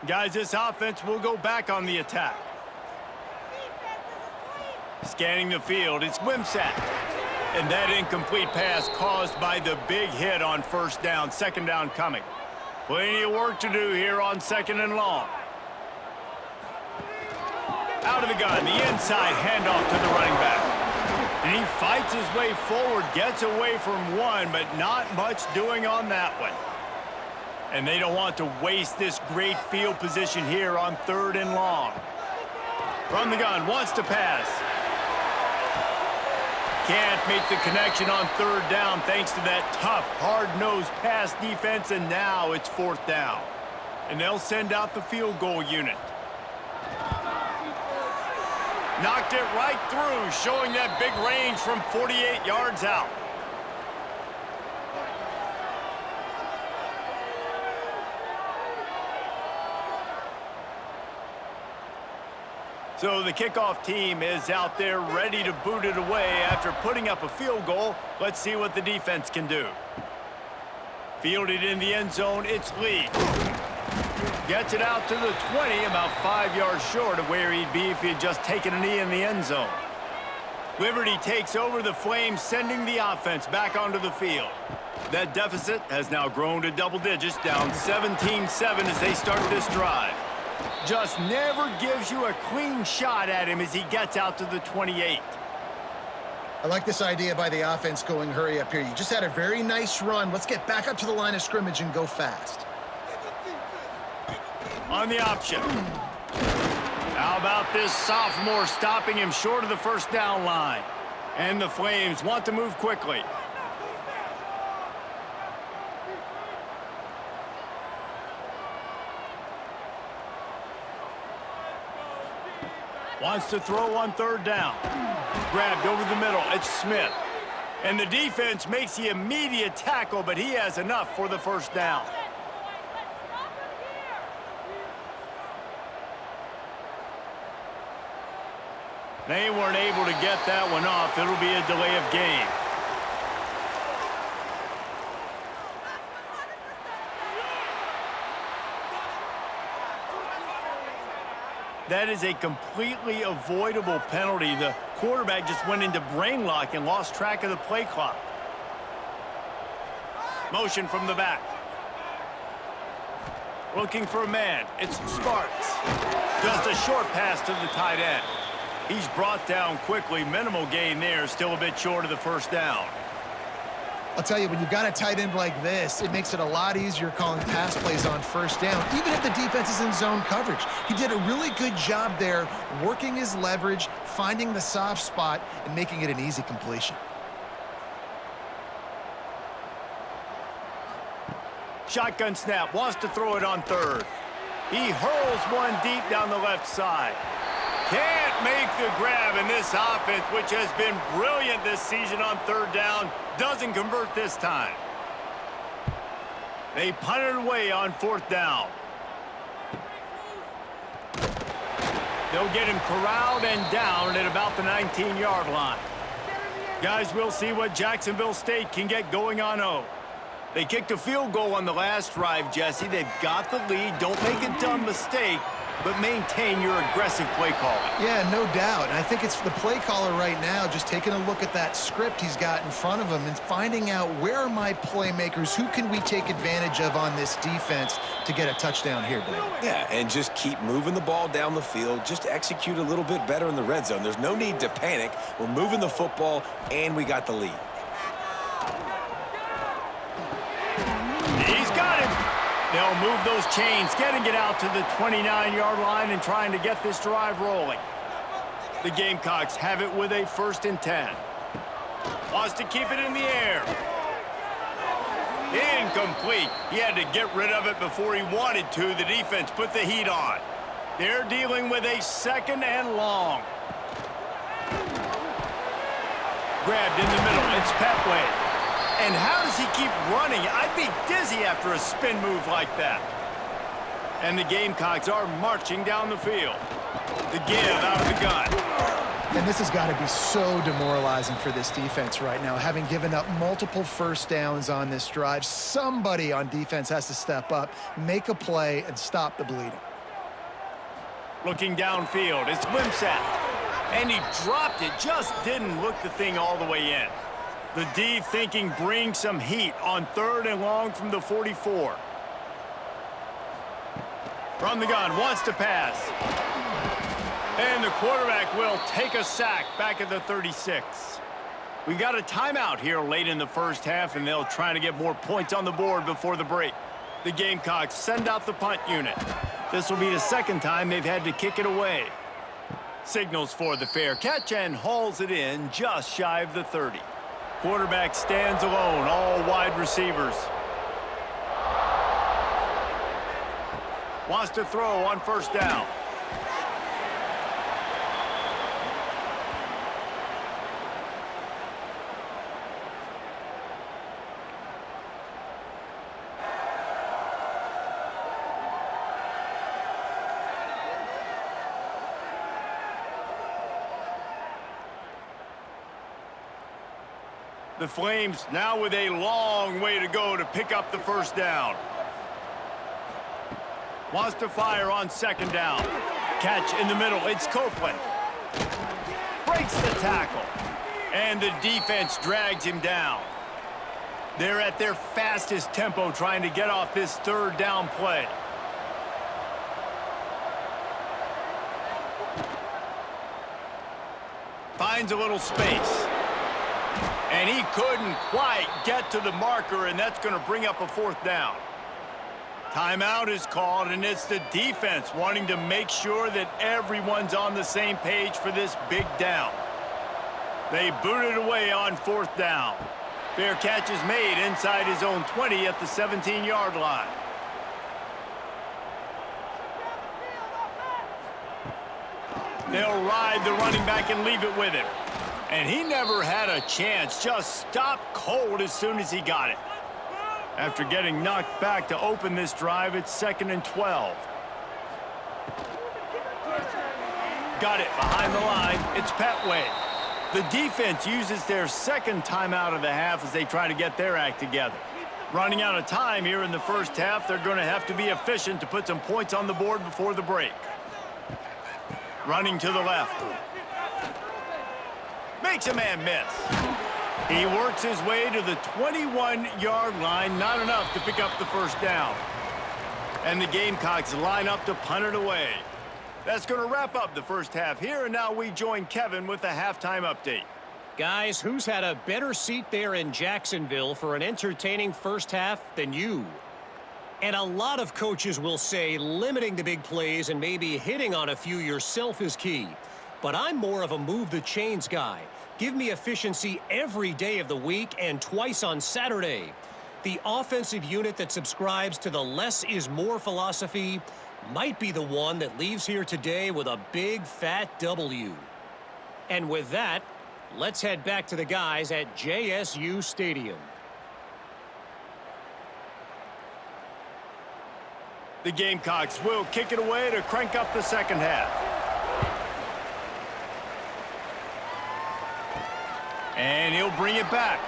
Guys, this offense will go back on the attack. Scanning the field, it's Wimsatt. And that incomplete pass caused by the big hit on first down. Second down coming. Plenty of work to do here on second and long. Out of the gun, the inside handoff to the running back. And he fights his way forward, gets away from one, but not much doing on that one. And they don't want to waste this great field position here on third and long. From the gun, wants to pass. Can't make the connection on third down thanks to that tough, hard-nosed pass defense, and now it's fourth down. And they'll send out the field goal unit. Knocked it right through, showing that big range from 48 yards out. So the kickoff team is out there ready to boot it away after putting up a field goal. Let's see what the defense can do. Fielded in the end zone, it's Lee. Gets it out to the 20, about 5 yards short of where he'd be if he had just taken a knee in the end zone. Liberty takes over the Flames, sending the offense back onto the field. That deficit has now grown to double digits, down 17-7 as they start this drive. Just never gives you a clean shot at him as he gets out to the 28. I like this idea by the offense going hurry up here. You just had a very nice run. Let's get back up to the line of scrimmage and go fast. On the option. How about this sophomore stopping him short of the first down line? And the Flames want to move quickly. Wants to throw on third down. Grabbed over the middle. It's Smith. And the defense makes the immediate tackle, but he has enough for the first down. They weren't able to get that one off. It'll be a delay of game. That is a completely avoidable penalty. The quarterback just went into brain lock and lost track of the play clock. Motion from the back. Looking for a man. It's Sparks. Just a short pass to the tight end. He's brought down quickly. Minimal gain there. Still a bit short of the first down. I'll tell you, when you've got a tight end like this, it makes it a lot easier calling pass plays on first down, even if the defense is in zone coverage. He did a really good job there, working his leverage, finding the soft spot, and making it an easy completion. Shotgun snap, wants to throw it on third. He hurls one deep down the left side. Can't make the grab, and this offense, which has been brilliant this season on third down, doesn't convert this time. They punt it away on fourth down. They'll get him corralled and down at about the 19-yard line. Guys, we'll see what Jacksonville State can get going on O. They kicked a field goal on the last drive, Jesse. They've got the lead. Don't make a dumb mistake, but maintain your aggressive play calling. Yeah, no doubt. And I think it's the play caller right now just taking a look at that script he's got in front of him and finding out where are my playmakers, who can we take advantage of on this defense to get a touchdown here, Dave. Yeah, and just keep moving the ball down the field. Just execute a little bit better in the red zone. There's no need to panic. We're moving the football, and we got the lead. He's got him. They'll move those chains, getting it out to the 29-yard line and trying to get this drive rolling. The Gamecocks have it with a 1st and 10. Wants to keep it in the air. Incomplete. He had to get rid of it before he wanted to. The defense put the heat on. They're dealing with a 2nd and long. Grabbed in the middle. It's Petway. And how does he keep running? I'd be dizzy after a spin move like that. And the Gamecocks are marching down the field. The give out of the gun. And this has got to be so demoralizing for this defense right now, having given up multiple first downs on this drive. Somebody on defense has to step up, make a play, and stop the bleeding. Looking downfield, it's Wimsatt. And he dropped it, just didn't look the thing all the way in. The D thinking bring some heat on 3rd and long from the 44. From the gun, wants to pass. And the quarterback will take a sack back at the 36. We got a timeout here late in the first half, and they'll try to get more points on the board before the break. The Gamecocks send out the punt unit. This will be the 2nd time they've had to kick it away. Signals for the fair catch and hauls it in just shy of the 30. Quarterback stands alone, all wide receivers. Wants to throw on 1st down. The Flames now with a long way to go to pick up the 1st down. Wants to fire on 2nd down. Catch in the middle. It's Copeland. Breaks the tackle. And the defense drags him down. They're at their fastest tempo trying to get off this 3rd down play. Finds a little space. And he couldn't quite get to the marker, and that's going to bring up a 4th down. Timeout is called, and it's the defense wanting to make sure that everyone's on the same page for this big down. They boot it away on 4th down. Fair catch is made inside his own 20 at the 17-yard line. They'll ride the running back and leave it with him. And he never had a chance, just stopped cold as soon as he got it. After getting knocked back to open this drive, it's 2nd and 12. Got it behind the line. It's Petway. The defense uses their 2nd timeout of the half as they try to get their act together. Running out of time here in the first half, they're going to have to be efficient to put some points on the board before the break. Running to the left. Makes a man miss. He works his way to the 21-yard line. Not enough to pick up the 1st down. And the Gamecocks line up to punt it away. That's going to wrap up the first half here, and now we join Kevin with the halftime update. Guys, who's had a better seat there in Jacksonville for an entertaining first half than you? And a lot of coaches will say limiting the big plays and maybe hitting on a few yourself is key. But I'm more of a move the chains guy. Give me efficiency every day of the week and twice on Saturday. The offensive unit that subscribes to the less is more philosophy might be the one that leaves here today with a big fat W. And with that, let's head back to the guys at JSU Stadium. The Gamecocks will kick it away to crank up the second half. bring it back.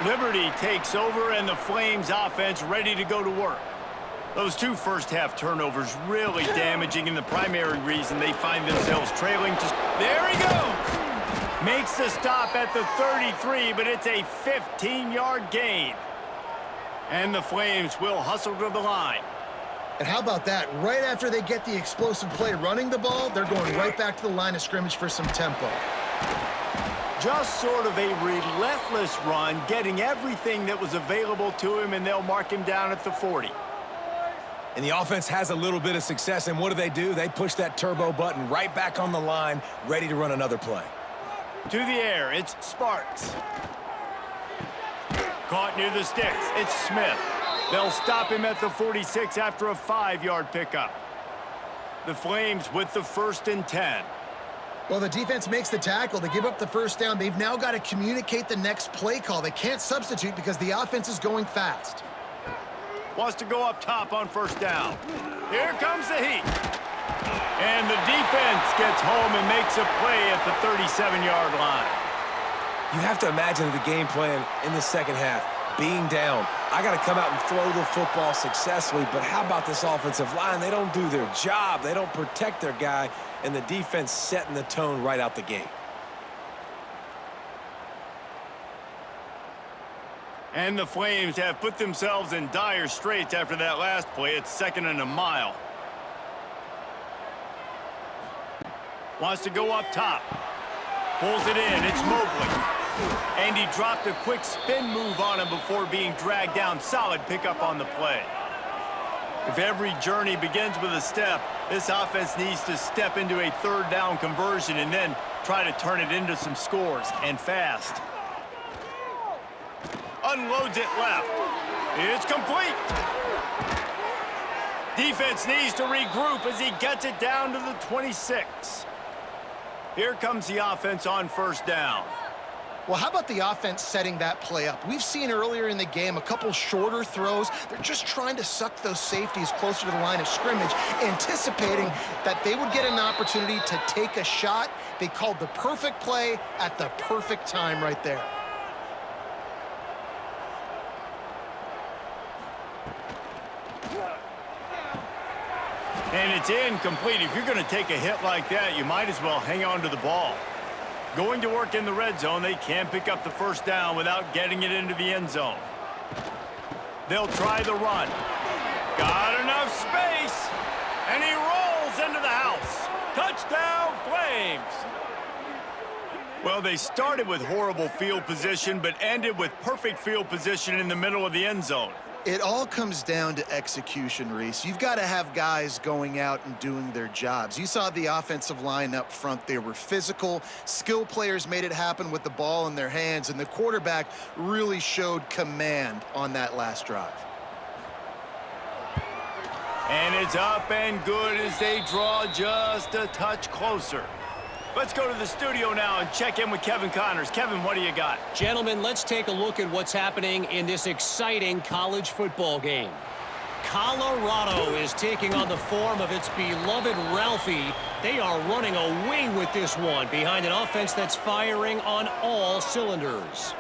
Liberty takes over, and the Flames offense ready to go to work. Those two first-half turnovers really damaging, and the primary reason they find themselves trailing. There he goes! Makes the stop at the 33, but it's a 15-yard gain. And the Flames will hustle to the line. And how about that? Right after they get the explosive play running the ball, they're going right back to the line of scrimmage for some tempo. Just sort of a relentless run, getting everything that was available to him, and they'll mark him down at the 40. And the offense has a little bit of success, and what do? They push that turbo button right back on the line, ready to run another play. To the air, it's Sparks. Caught near the sticks, it's Smith. They'll stop him at the 46 after a 5-yard pickup. The Flames with the 1st and 10. Well, the defense makes the tackle. They give up the first down. They've now got to communicate the next play call. They can't substitute because the offense is going fast. Wants to go up top on 1st down. Here comes the heat. And the defense gets home and makes a play at the 37-yard line. You have to imagine the game plan in the second half. Being down, I got to come out and throw the football successfully, but how about this offensive line? They don't do their job. They don't protect their guy, and the defense setting the tone right out the gate. And the Flames have put themselves in dire straits after that last play. It's 2nd and a mile. Wants to go up top. Pulls it in. It's Mobley. And he dropped a quick spin move on him before being dragged down. Solid pickup on the play. If every journey begins with a step, this offense needs to step into a 3rd down conversion and then try to turn it into some scores, and fast. Unloads it left. It's complete. Defense needs to regroup as he gets it down to the 26. Here comes the offense on 1st down. Well, how about the offense setting that play up? We've seen earlier in the game a couple shorter throws. They're just trying to suck those safeties closer to the line of scrimmage, anticipating that they would get an opportunity to take a shot. They called the perfect play at the perfect time right there. And it's incomplete. If you're going to take a hit like that, you might as well hang on to the ball. Going to work in the red zone, they can't pick up the 1st down without getting it into the end zone. They'll try the run. Got enough space, and he rolls into the house. Touchdown, Flames! Well, they started with horrible field position, but ended with perfect field position in the middle of the end zone. It all comes down to execution, Reese. You've got to have guys going out and doing their jobs. You saw the offensive line up front. They were physical. Skill players made it happen with the ball in their hands, and the quarterback really showed command on that last drive. And it's up and good as they draw just a touch closer. Let's go to the studio now and check in with Kevin Connors. Kevin, what do you got? Gentlemen, let's take a look at what's happening in this exciting college football game. Colorado is taking on the form of its beloved Ralphie. They are running away with this one behind an offense that's firing on all cylinders.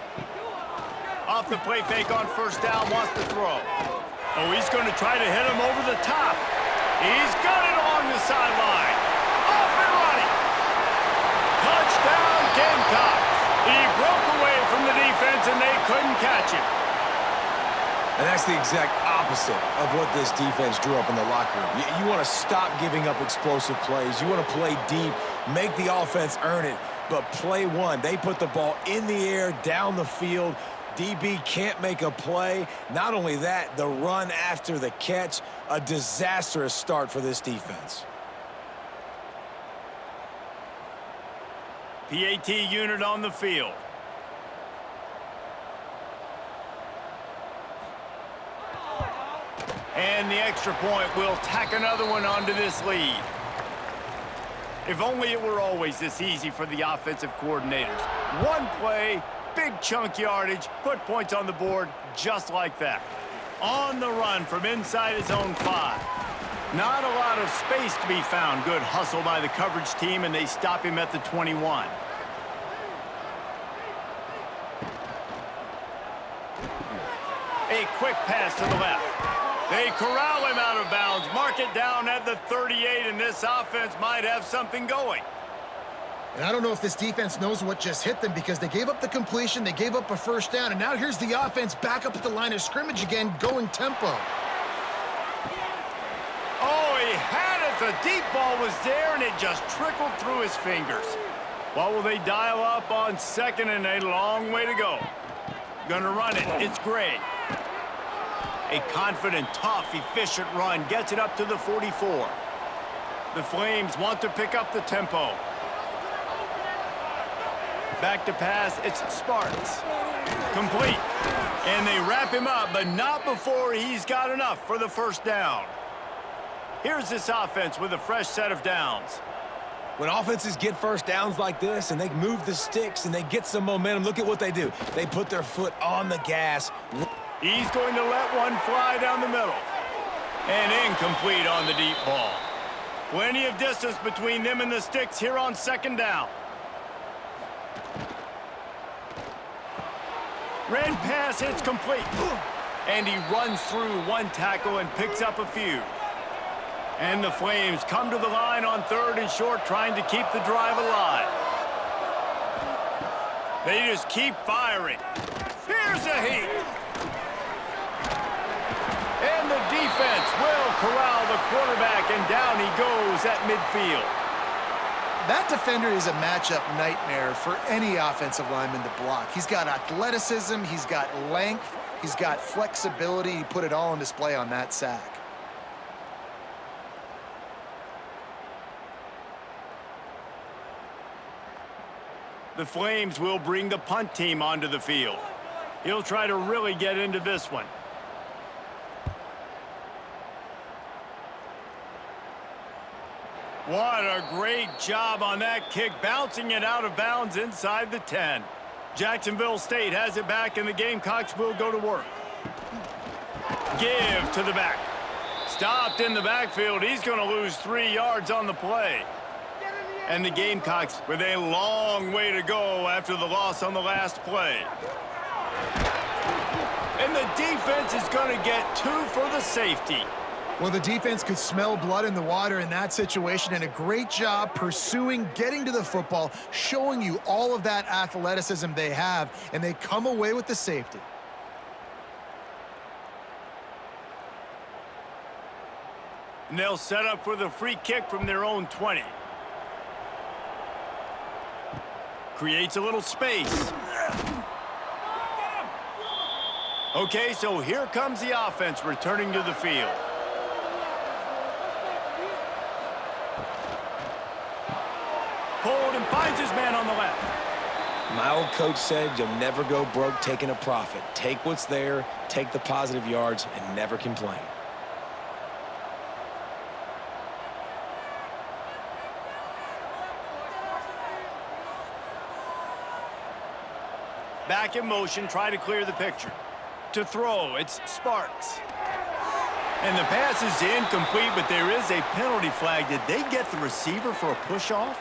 Off the play fake on 1st down, wants to throw. Oh, he's going to try to hit him over the top. He's got it along the sideline. Off and running. Touchdown, Gamecocks. He broke away from the defense, and they couldn't catch him. And that's the exact opposite of what this defense drew up in the locker room. You want to stop giving up explosive plays. You want to play deep, make the offense earn it. But play one, they put the ball in the air, down the field. DB can't make a play. Not only that, the run after the catch, a disastrous start for this defense. PAT unit on the field. And the extra point will tack another one onto this lead. If only it were always this easy for the offensive coordinators. One play, big chunk yardage, put points on the board just like that. On the run from inside his own 5. Not a lot of space to be found. Good hustle by the coverage team, and they stop him at the 21. A quick pass to the left. They corral him out of bounds. Mark it down at the 38, and this offense might have something going. And I don't know if this defense knows what just hit them because they gave up the completion, they gave up a first down, and now here's the offense back up at the line of scrimmage again, going tempo. Oh, he had it. The deep ball was there, and it just trickled through his fingers. What will they dial up on second and a long way to go? Gonna run it. It's Gray. A confident, tough, efficient run gets it up to the 44. The Flames want to pick up the tempo. Back to pass, it's Sparks. Complete. And they wrap him up, but not before he's got enough for the first down. Here's this offense with a fresh set of downs. When offenses get first downs like this and they move the sticks and they get some momentum, look at what they do. They put their foot on the gas. He's going to let one fly down the middle. And incomplete on the deep ball. Plenty of distance between them and the sticks here on second down. Ran pass, it's complete. And he runs through one tackle and picks up a few. And the Flames come to the line on third and short, trying to keep the drive alive. They just keep firing. Here's a heat. And the defense will corral the quarterback, and down he goes at midfield. That defender is a matchup nightmare for any offensive lineman to block. He's got athleticism, he's got length, he's got flexibility. He put it all on display on that sack. The Flames will bring the punt team onto the field. He'll try to really get into this one. What a great job on that kick, bouncing it out of bounds inside the 10. Jacksonville State has it back, and the Gamecocks will go to work. Give to the back. Stopped in the backfield. He's going to lose 3 yards on the play. And the Gamecocks with a long way to go after the loss on the last play. And the defense is going to get 2 for the safety. Well, the defense could smell blood in the water in that situation, and a great job pursuing, getting to the football, showing you all of that athleticism they have, and they come away with the safety. And they'll set up for the free kick from their own 20. Creates a little space. Okay, so here comes the offense returning to the field. Pulled and finds his man on the left. My old coach said you'll never go broke taking a profit. Take what's there, take the positive yards, and never complain. Back in motion, try to clear the picture. To throw, it's Sparks. And the pass is incomplete, but there is a penalty flag. Did they get the receiver for a push-off?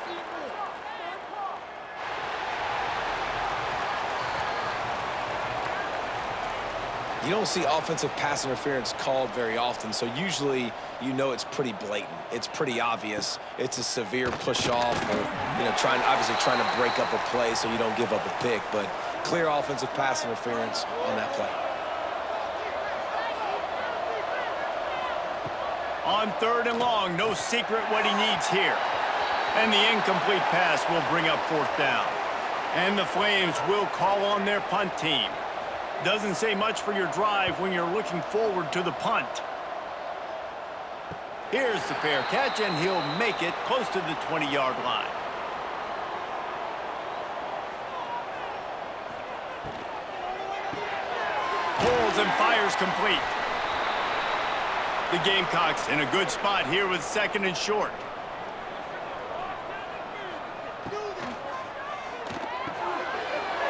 You don't see offensive pass interference called very often, so usually you know it's pretty blatant. It's pretty obvious. It's a severe push-off or, obviously trying to break up a play so you don't give up a pick, but clear offensive pass interference on that play. On third and long, no secret what he needs here. And the incomplete pass will bring up fourth down. And the Flames will call on their punt team. Doesn't say much for your drive when you're looking forward to the punt. Here's the fair catch, and he'll make it close to the 20-yard line. Pulls and fires complete. The Gamecocks in a good spot here with second and short.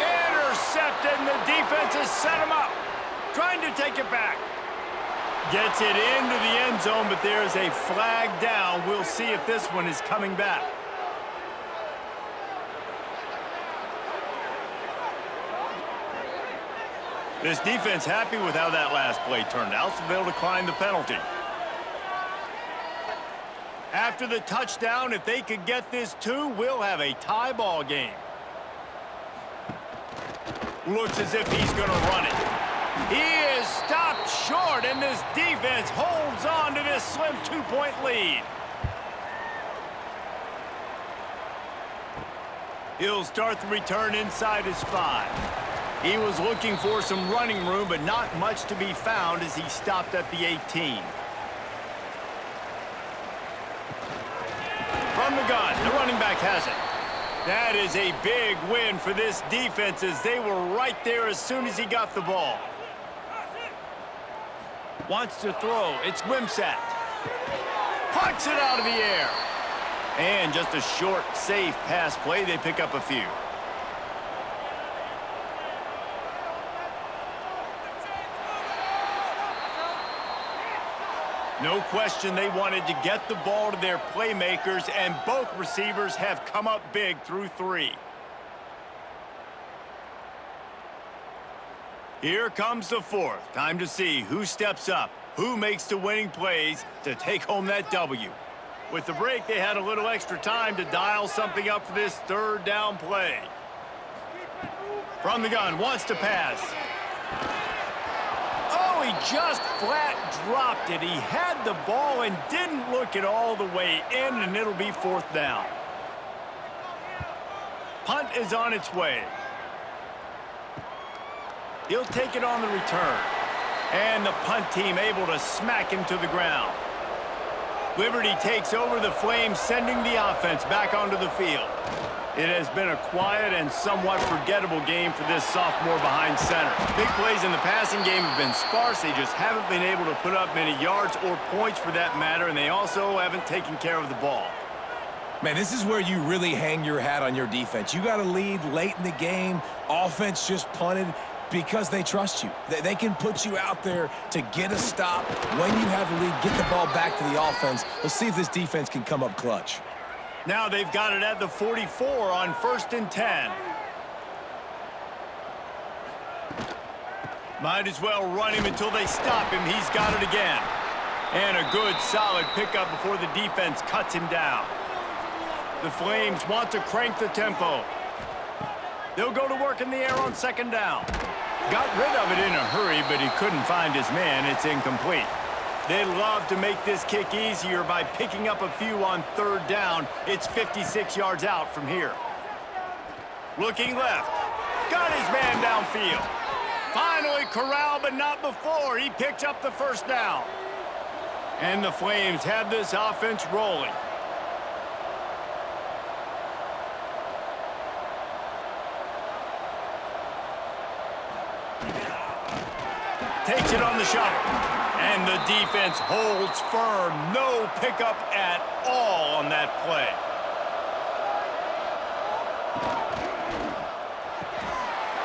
Intercepted, and the defense has set him up. Trying to take it back. Gets it into the end zone, but there's a flag down. We'll see if this one is coming back. This defense happy with how that last play turned out, so they'll decline the penalty. After the touchdown, if they could get this too, we'll have a tie ball game. Looks as if he's going to run it. He is stopped short, and this defense holds on to this slim 2-point lead. He'll start the return inside his 5. He was looking for some running room, but not much to be found as he stopped at the 18. From the gun, the running back has it. That is a big win for this defense as they were right there as soon as he got the ball. Wants to throw. It's Wimsatt. Pucks it out of the air. And just a short, safe pass play. They pick up a few. No question they wanted to get the ball to their playmakers, and both receivers have come up big through 3. Here comes the 4th. Time to see who steps up, who makes the winning plays to take home that W. With the break, they had a little extra time to dial something up for this 3rd down play. From the gun, wants to pass. Oh, he just flat dropped it. He had the ball and didn't look it all the way in, and it'll be 4th down. Punt is on its way. He'll take it on the return. And the punt team able to smack him to the ground. Liberty takes over the Flames, sending the offense back onto the field. It has been a quiet and somewhat forgettable game for this sophomore behind center. Big plays in the passing game have been sparse. They just haven't been able to put up many yards or points for that matter, and they also haven't taken care of the ball. Man, this is where you really hang your hat on your defense. You got a lead late in the game. Offense just punted because they trust you. They can put you out there to get a stop. When you have a lead, get the ball back to the offense. Let's see if this defense can come up clutch. Now they've got it at the 44 on 1st and 10. Might as well run him until they stop him. He's got it again. And a good, solid pickup before the defense cuts him down. The Flames want to crank the tempo. They'll go to work in the air on 2nd down. Got rid of it in a hurry, but he couldn't find his man. It's incomplete. They'd love to make this kick easier by picking up a few on 3rd down. It's 56 yards out from here. Looking left. Got his man downfield. Finally corralled, but not before. He picked up the 1st down. And the Flames have this offense rolling. Takes it on the shuttle. And the defense holds firm. No pickup at all on that play.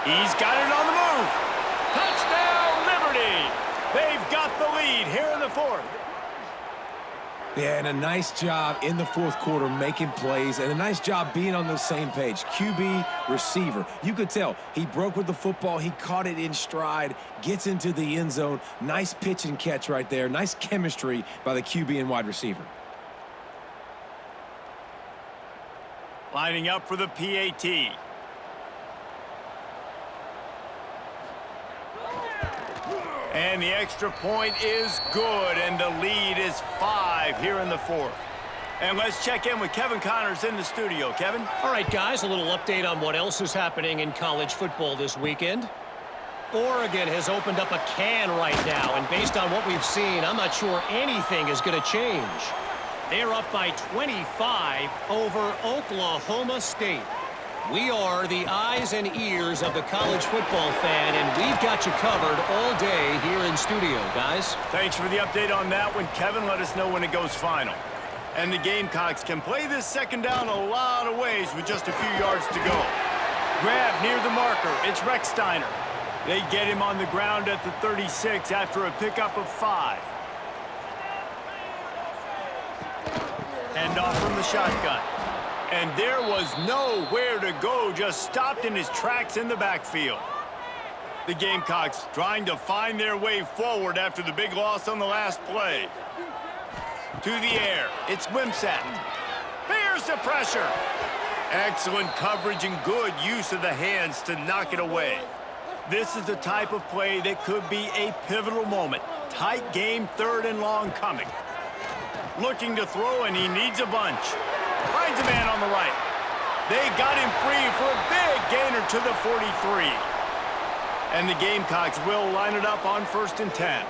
He's got it on the move. Touchdown, Liberty. They've got the lead here in the 4th. Yeah, and a nice job in the 4th quarter making plays, and a nice job being on the same page. QB, receiver. You could tell he broke with the football. He caught it in stride, gets into the end zone. Nice pitch and catch right there. Nice chemistry by the QB and wide receiver. Lining up for the PAT. And the extra point is good, and the lead is 5 here in the 4th. And let's check in with Kevin Connors in the studio. Kevin? All right, guys, a little update on what else is happening in college football this weekend. Oregon has opened up a can right now, and based on what we've seen, I'm not sure anything is going to change. They're up by 25 over Oklahoma State. We are the eyes and ears of the college football fan, and we've got you covered all day here in studio, guys. Thanks for the update on that one, Kevin. Let us know when it goes final. And the Gamecocks can play this 2nd down a lot of ways with just a few yards to go. Grab near the marker. It's Rex Steiner. They get him on the ground at the 36 after a pickup of 5. handoff from the shotgun. And there was nowhere to go, just stopped in his tracks in the backfield. The Gamecocks trying to find their way forward after the big loss on the last play. To the air, it's Wimsatt. Here's the pressure. Excellent coverage and good use of the hands to knock it away. This is the type of play that could be a pivotal moment. Tight game, 3rd and long coming. Looking to throw, and he needs a bunch. Finds a man on the right. They got him free for a big gainer to the 43. And the Gamecocks will line it up on 1st and 10.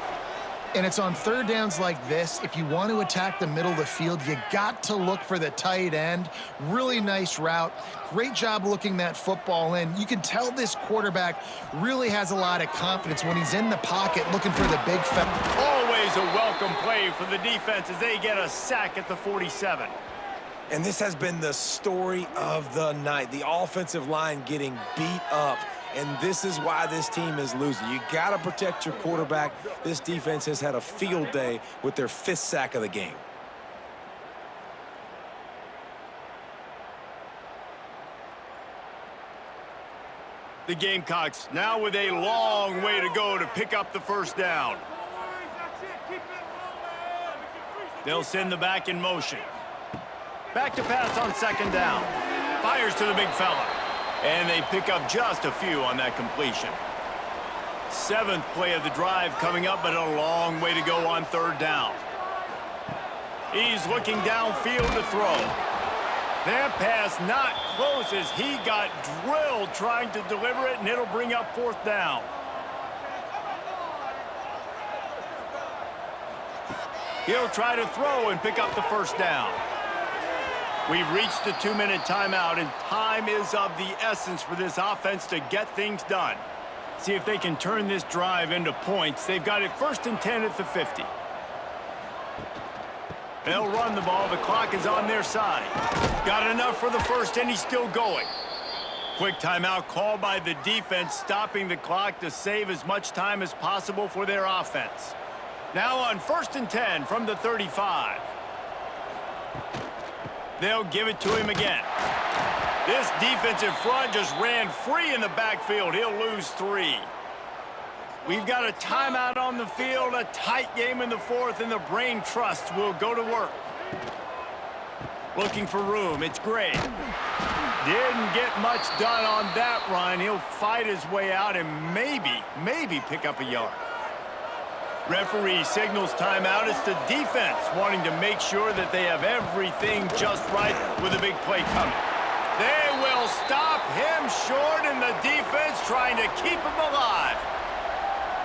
And it's on 3rd downs like this. If you want to attack the middle of the field, you got to look for the tight end. Really nice route. Great job looking that football in. You can tell this quarterback really has a lot of confidence when he's in the pocket looking for the big fella. Always a welcome play for the defense as they get a sack at the 47. And this has been the story of the night. The offensive line getting beat up. And this is why this team is losing. You got to protect your quarterback. This defense has had a field day with their 5th sack of the game. The Gamecocks now with a long way to go to pick up the 1st down. They'll send the back in motion. Back to pass on 2nd down. Fires to the big fella. And they pick up just a few on that completion. 7th play of the drive coming up, but a long way to go on 3rd down. He's looking downfield to throw. That pass not close as he got drilled trying to deliver it, and it'll bring up 4th down. He'll try to throw and pick up the 1st down. We've reached the 2-minute timeout, and time is of the essence for this offense to get things done. See if they can turn this drive into points. They've got it 1st and 10 at the 50. They'll run the ball. The clock is on their side. Got enough for the 1st, and he's still going. Quick timeout called by the defense, stopping the clock to save as much time as possible for their offense. Now on 1st and 10 from the 35. They'll give it to him again. This defensive front just ran free in the backfield. He'll lose 3. We've got a timeout on the field, a tight game in the 4th, and the brain trust will go to work. Looking for room. It's Gray. Didn't get much done on that run. He'll fight his way out and maybe pick up a yard. Referee signals timeout. It's the defense wanting to make sure that they have everything just right with a big play coming. They will stop him short, and the defense trying to keep him alive.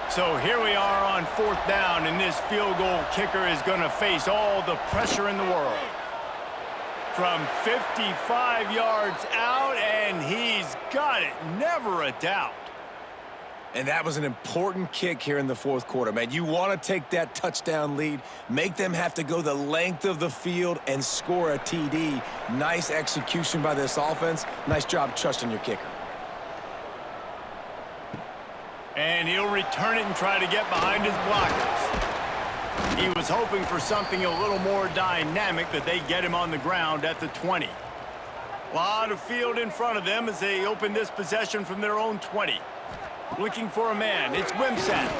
So here we are on 4th down, and this field goal kicker is going to face all the pressure in the world. From 55 yards out, and he's got it. Never a doubt. And that was an important kick here in the 4th quarter, man. You want to take that touchdown lead, make them have to go the length of the field and score a TD. Nice execution by this offense. Nice job trusting your kicker. And he'll return it and try to get behind his blockers. He was hoping for something a little more dynamic, but they get him on the ground at the 20. A lot of field in front of them as they open this possession from their own 20. Looking for a man. It's Wimsatt.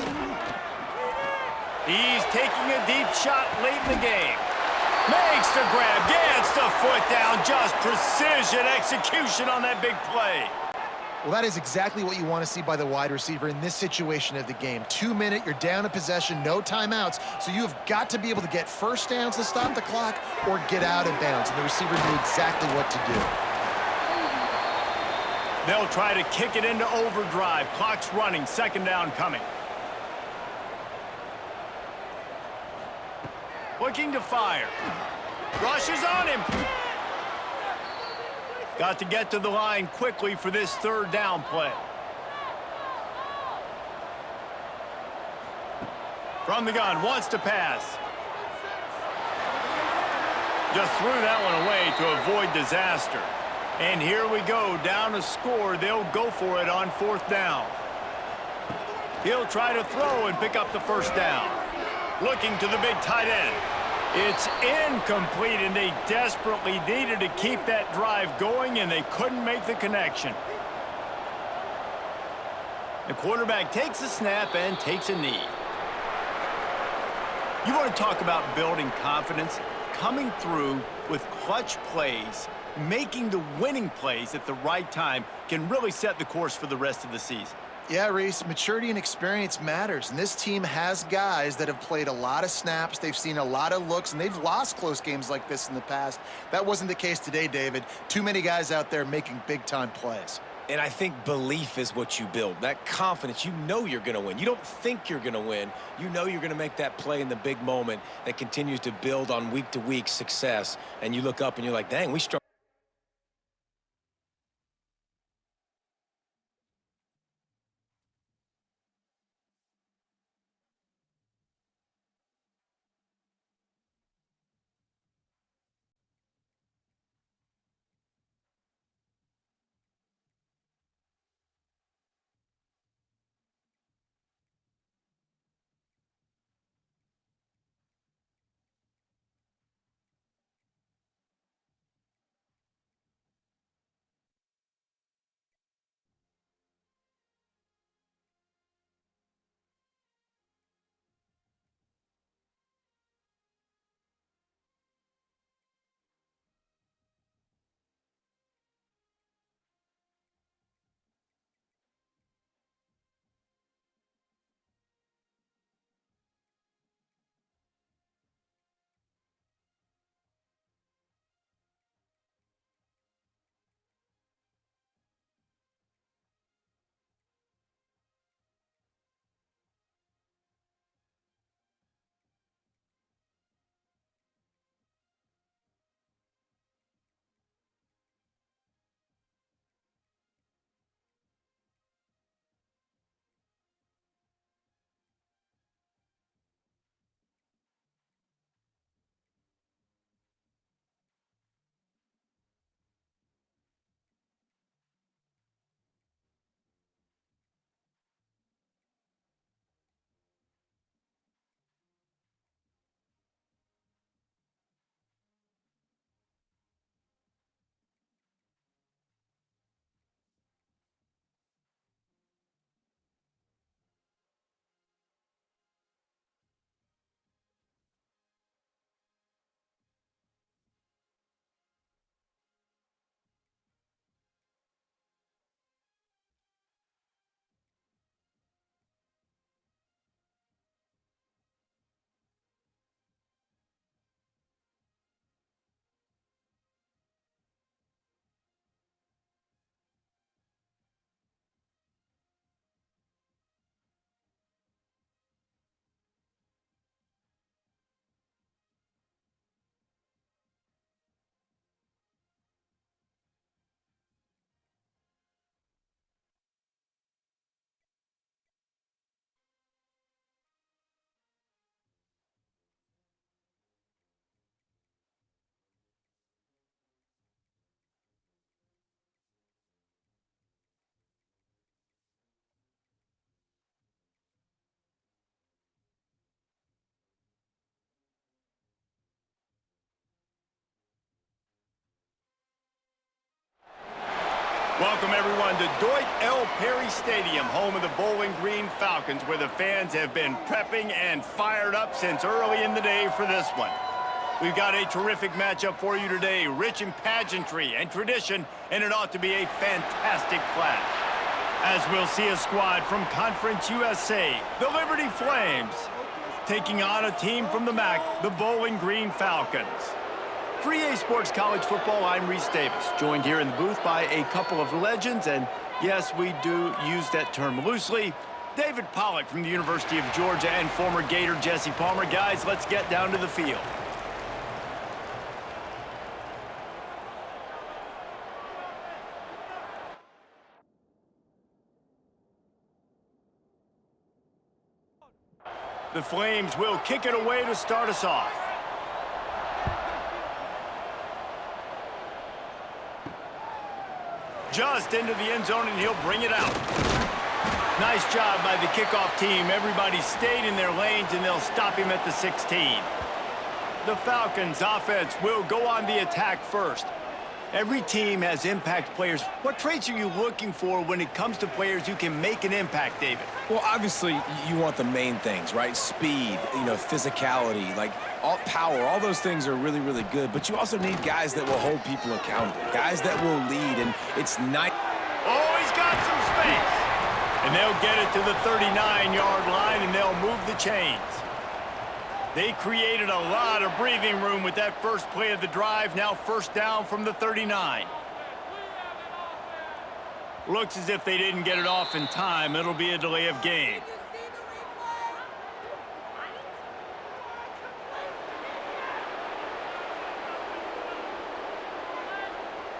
He's taking a deep shot late in the game. Makes the grab. Gets the foot down. Just precision execution on that big play. Well, that is exactly what you want to see by the wide receiver in this situation of the game. 2-minute, you're down a possession, no timeouts, so you have got to be able to get 1st downs to stop the clock or get out of bounds, and the receiver knew exactly what to do. They'll try to kick it into overdrive. Clock's running. 2nd down coming. Looking to fire. Rushes on him. Got to get to the line quickly for this 3rd down play. From the gun, wants to pass. Just threw that one away to avoid disaster. And here we go, down a score. They'll go for it on 4th down. He'll try to throw and pick up the 1st down. Looking to the big tight end. It's incomplete, and they desperately needed to keep that drive going, and they couldn't make the connection. The quarterback takes a snap and takes a knee. You want to talk about building confidence? Coming through with clutch plays, making the winning plays at the right time can really set the course for the rest of the season. Yeah, Reese, maturity and experience matters, and this team has guys that have played a lot of snaps, they've seen a lot of looks, and they've lost close games like this in the past. That wasn't the case today, David. Too many guys out there making big-time plays. And I think belief is what you build. That confidence, you know you're going to win. You don't think you're going to win. You know you're going to make that play in the big moment that continues to build on week-to-week success. And you look up and you're like, dang, we struggled. Welcome, everyone, to Deutsch L. Perry Stadium, home of the Bowling Green Falcons, where the fans have been prepping and fired up since early in the day for this one. We've got a terrific matchup for you today, rich in pageantry and tradition, and it ought to be a fantastic clash. As we'll see a squad from Conference USA, the Liberty Flames, taking on a team from the MAC, the Bowling Green Falcons. For EA Sports College Football, I'm Reese Davis, joined here in the booth by a couple of legends, and yes, we do use that term loosely. David Pollack from the University of Georgia and former Gator Jesse Palmer. Guys, let's get down to the field. The Flames will kick it away to start us off. Just into the end zone, and he'll bring it out. Nice job by the kickoff team. Everybody stayed in their lanes, and they'll stop him at the 16. The Falcons offense will go on the attack first. Every team has impact players. What traits are you looking for when it comes to players who can make an impact, David? Well, obviously, you want the main things, right? Speed, physicality, like all power, all those things are really, really good. But you also need guys that will hold people accountable, guys that will lead, and it's nice. Oh, he's got some space. And they'll get it to the 39-yard line, and they'll move the chains. They created a lot of breathing room with that first play of the drive. Now first down from the 39. Looks as if they didn't get it off in time. It'll be a delay of game.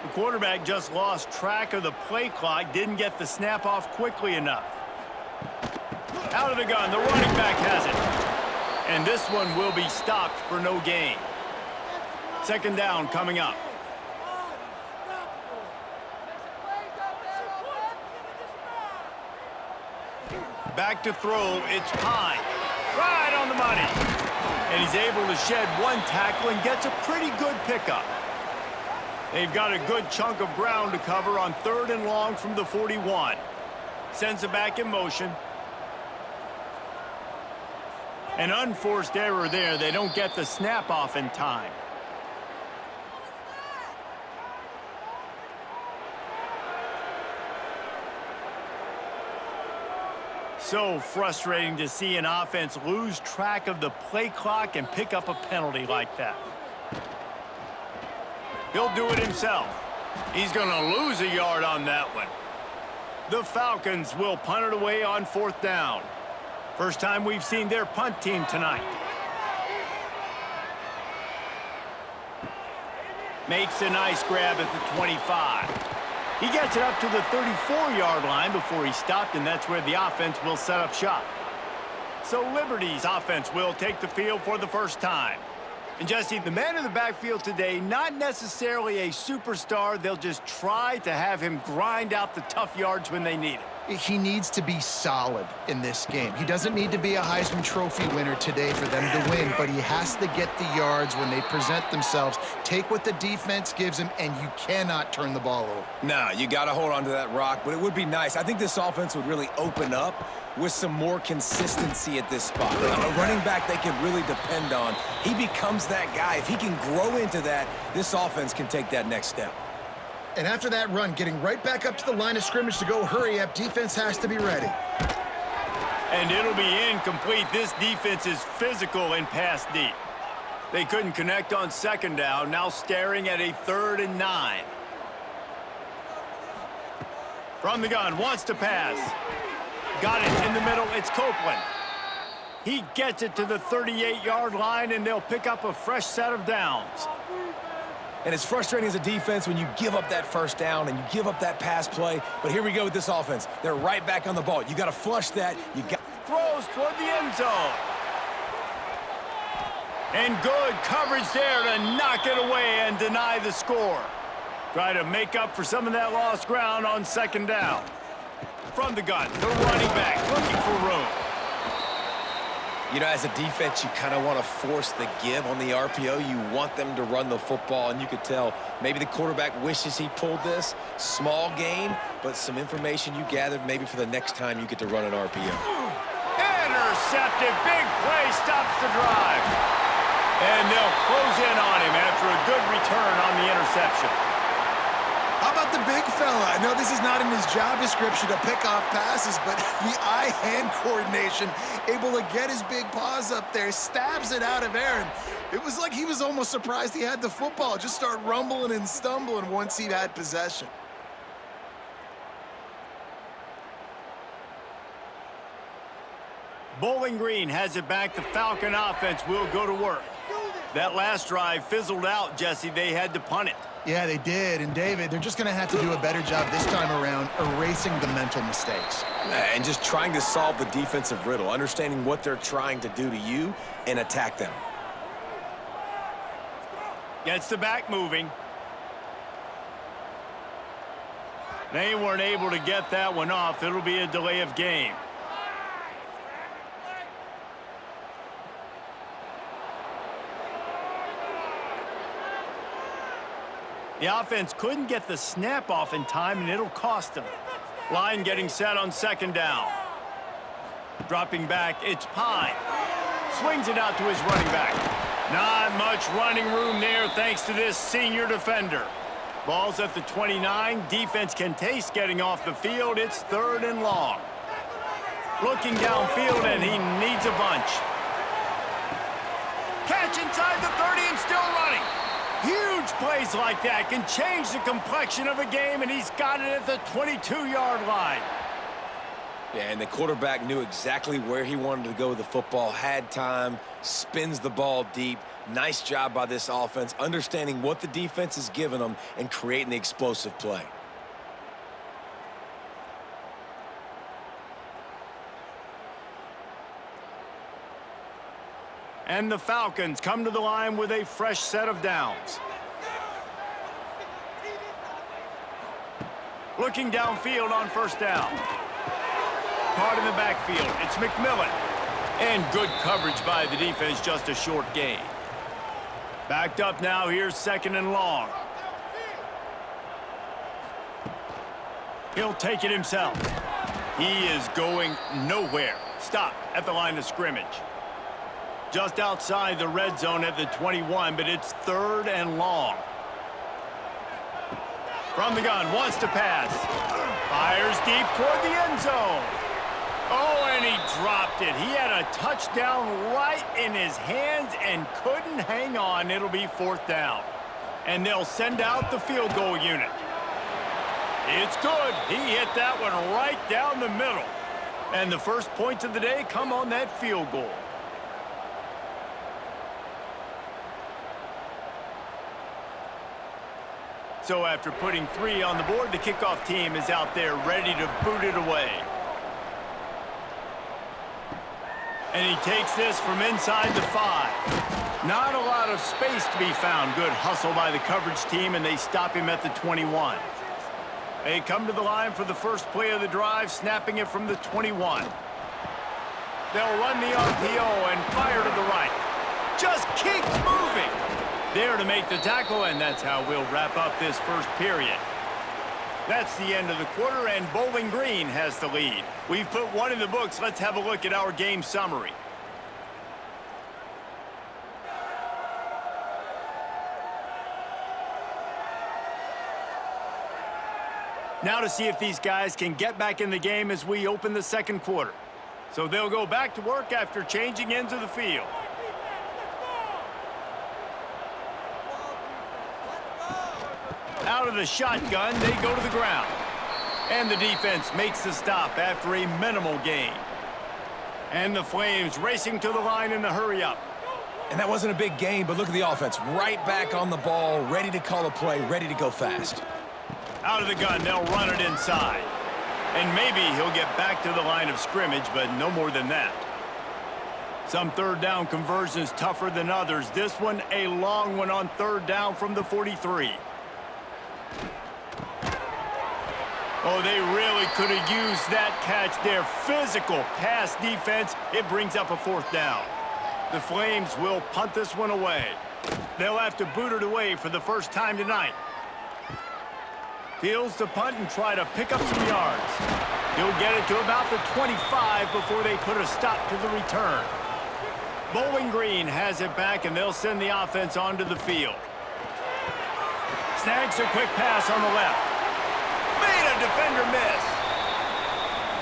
The quarterback just lost track of the play clock, didn't get the snap off quickly enough. Out of the gun, the running back has it. And this one will be stopped for no gain. Second down coming up. Back to throw, it's Pine. Right on the money. And he's able to shed one tackle and gets a pretty good pickup. They've got a good chunk of ground to cover on 3rd and long from the 41. Sends it back in motion. An unforced error there. They don't get the snap off in time. So frustrating to see an offense lose track of the play clock and pick up a penalty like that. He'll do it himself. He's going to lose a yard on that one. The Falcons will punt it away on 4th down. First time we've seen their punt team tonight. Makes a nice grab at the 25. He gets it up to the 34-yard line before he stopped, and that's where the offense will set up shop. So Liberty's offense will take the field for the first time. And Jesse, the man in the backfield today, not necessarily a superstar. They'll just try to have him grind out the tough yards when they need it. He needs to be solid in this game. He doesn't need to be a Heisman Trophy winner today for them to win, but he has to get the yards when they present themselves. Take what the defense gives him, and you cannot turn the ball over. No, you got to hold on to that rock, but it would be nice. I think this offense would really open up with some more consistency at this spot. A running back they can really depend on. He becomes that guy. If he can grow into that, this offense can take that next step. And after that run, getting right back up to the line of scrimmage to go hurry up, defense has to be ready. And it'll be incomplete. This defense is physical and pass deep. They couldn't connect on 2nd down, now staring at a 3rd and 9. From the gun, wants to pass. Got it in the middle, it's Copeland. He gets it to the 38-yard line, and they'll pick up a fresh set of downs. And it's frustrating as a defense when you give up that first down and you give up that pass play. But here we go with this offense. They're right back on the ball. You got to flush that. You got throws toward the end zone. And good coverage there to knock it away and deny the score. Try to make up for some of that lost ground on 2nd down. From the gun, the running back looking for room. You know, as a defense, you kind of want to force the give on the RPO. You want them to run the football, and you could tell maybe the quarterback wishes he pulled this. Small gain, but some information you gathered maybe for the next time you get to run an RPO. Intercepted. Big play stops the drive. And they'll close in on him after a good return on the interception. How about the big fella? I know this is not in his job description to pick off passes, but the eye-hand coordination, able to get his big paws up there, stabs it out of Aaron. It was like he was almost surprised he had the football. Just start rumbling and stumbling once he had possession. Bowling Green has it back. The Falcon offense will go to work. That last drive fizzled out, Jesse. They had to punt it. Yeah, they did. And, David, they're just going to have to do a better job this time around erasing the mental mistakes. And just trying to solve the defensive riddle, understanding what they're trying to do to you and attack them. Gets the back moving. They weren't able to get that one off. It'll be a delay of game. The offense couldn't get the snap off in time, and it'll cost them. Line getting set on second down. Dropping back, it's Pine. Swings it out to his running back. Not much running room there thanks to this senior defender. Ball's at the 29. Defense can taste getting off the field. It's 3rd and long. Looking downfield, and he needs a bunch. Catch inside the 30 and still running. Huge plays like that can change the complexion of a game, and he's got it at the 22-yard line. Yeah, and the quarterback knew exactly where he wanted to go with the football, had time, spins the ball deep. Nice job by this offense, understanding what the defense is giving them and creating the explosive play. And the Falcons come to the line with a fresh set of downs. Looking downfield on first down. Caught in the backfield. It's McMillan. And good coverage by the defense, just a short gain. Backed up now, here's 2nd and long. He'll take it himself. He is going nowhere. Stop at the line of scrimmage. Just outside the red zone at the 21, but it's 3rd and long. From the gun, wants to pass. Fires deep toward the end zone. Oh, and he dropped it. He had a touchdown right in his hands and couldn't hang on. It'll be 4th down. And they'll send out the field goal unit. It's good. He hit that one right down the middle. And the first points of the day come on that field goal. So after putting 3 on the board, the kickoff team is out there ready to boot it away. And he takes this from inside the 5. Not a lot of space to be found. Good hustle by the coverage team, and they stop him at the 21. They come to the line for the first play of the drive, snapping it from the 21. They'll run the RPO and fire to the right. Just keeps moving. There to make the tackle, and that's how we'll wrap up this first period. That's the end of the quarter, and Bowling Green has the lead. We've put 1 in the books. Let's have a look at our game summary. Now to see if these guys can get back in the game as we open the second quarter. So they'll go back to work after changing into the field. Out of the shotgun, they go to the ground. And the defense makes the stop after a minimal gain. And the Flames racing to the line in the hurry-up. And that wasn't a big gain, but look at the offense. Right back on the ball, ready to call a play, ready to go fast. Out of the gun, they'll run it inside. And maybe he'll get back to the line of scrimmage, but no more than that. Some 3rd down conversions tougher than others. This one, a long one on 3rd down from the 43. Oh, they really could have used that catch there. Physical pass defense. It brings up a 4th down. The Flames will punt this one away. They'll have to boot it away for the first time tonight. Fields to punt and try to pick up some yards. He'll get it to about the 25 before they put a stop to the return. Bowling Green has it back, and they'll send the offense onto the field. Snags a quick pass on the left. Made a defender miss.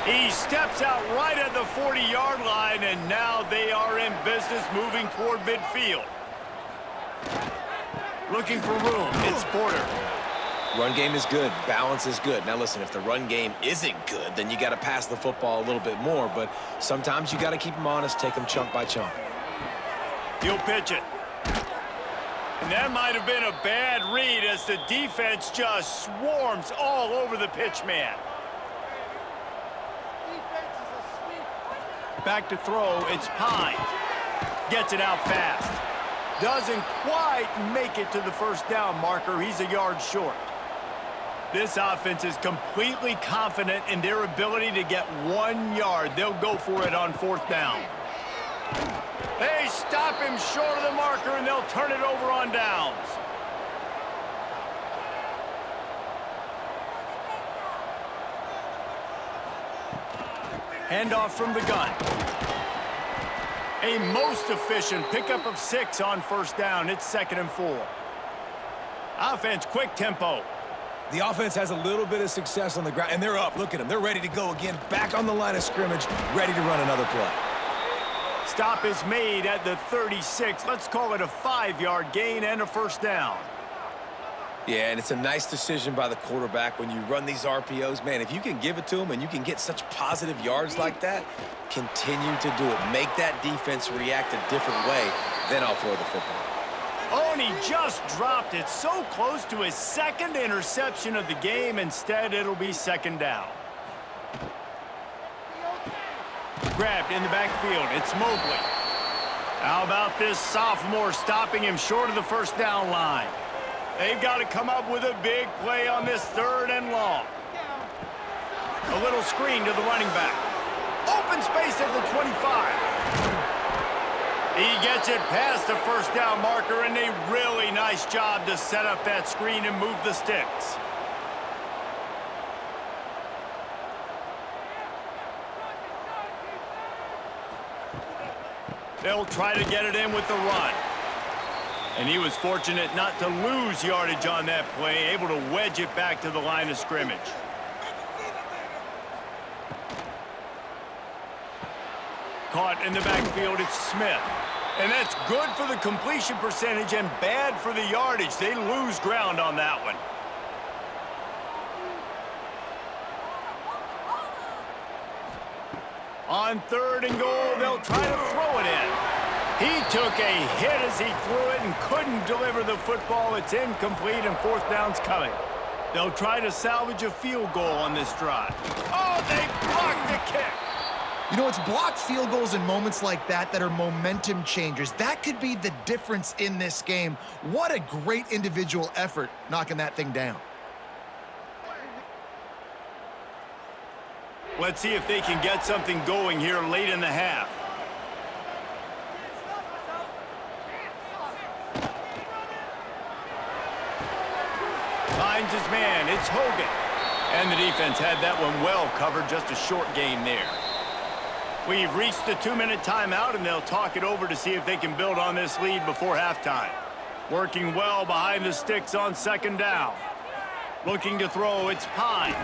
He steps out right at the 40-yard line, and now they are in business moving toward midfield. Looking for room. It's Porter. Run game is good. Balance is good. Now, listen, if the run game isn't good, then you got to pass the football a little bit more. But sometimes you got to keep them honest, take them chunk by chunk. He'll pitch it. And that might have been a bad read as the defense just swarms all over the pitch man. Back to throw, it's Pine. Gets it out fast. Doesn't quite make it to the first down marker. He's a yard short. This offense is completely confident in their ability to get 1 yard. They'll go for it on 4th down. They stop him short of the marker, and they'll turn it over on downs. Handoff from the gun. A most efficient pickup of 6 on first down. It's 2nd and 4. Offense, quick tempo. The offense has a little bit of success on the ground, and they're up. Look at them. They're ready to go again, back on the line of scrimmage, ready to run another play. Stop is made at the 36. Let's call it a 5-yard gain and a first down. Yeah, and it's a nice decision by the quarterback when you run these RPOs. Man, if you can give it to them and you can get such positive yards like that, continue to do it. Make that defense react a different way, then I'll throw the football. Oh, and he just dropped it so close to his 2nd interception of the game. Instead, it'll be 2nd down. Grabbed in the backfield. It's Mobley. How about this sophomore stopping him short of the first down line? They've got to come up with a big play on this 3rd and long. A little screen to the running back. Open space at the 25. He gets it past the first down marker, and a really nice job to set up that screen and move the sticks. They'll try to get it in with the run. And he was fortunate not to lose yardage on that play, able to wedge it back to the line of scrimmage. Caught in the backfield, it's Smith. And that's good for the completion percentage and bad for the yardage. They lose ground on that one. On 3rd and goal, they'll try to throw it in. He took a hit as he threw it and couldn't deliver the football. It's incomplete, and 4th down's coming. They'll try to salvage a field goal on this drive. Oh, they blocked the kick. You know, it's blocked field goals in moments like that that are momentum changers. That could be the difference in this game. What a great individual effort knocking that thing down. Let's see if they can get something going here late in the half. Finds his man. It's Hogan. And the defense had that one well covered. Just a short gain there. We've reached the 2-minute timeout, and they'll talk it over to see if they can build on this lead before halftime. Working well behind the sticks on 2nd down. Looking to throw, it's Pine.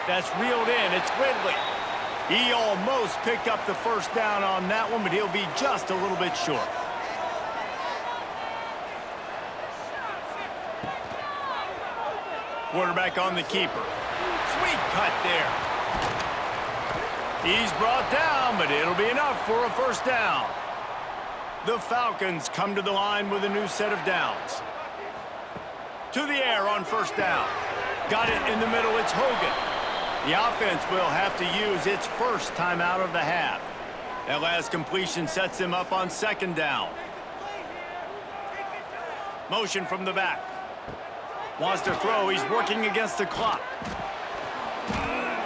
That's reeled in, it's Ridley. He almost picked up the first down on that one, but he'll be just a little bit short. Quarterback on the keeper. Sweet cut there. He's brought down, but it'll be enough for a first down. The Falcons come to the line with a new set of downs. To the air on first down. Got it in the middle, it's Hogan. The offense will have to use its first timeout of the half. That last completion sets them up on 2nd down. Motion from the back. Wants to throw, he's working against the clock.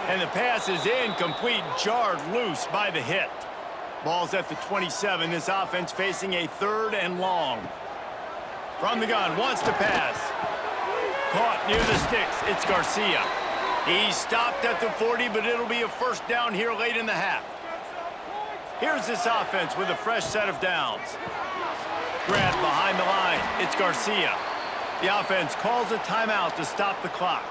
And the pass is incomplete, jarred loose by the hit. Ball's at the 27. This offense facing a 3rd and long. From the gun, wants to pass. Caught near the sticks, it's Garcia. He stopped at the 40, but it'll be a first down here late in the half. Here's this offense with a fresh set of downs. Grab behind the line, it's Garcia. The offense calls a timeout to stop the clock.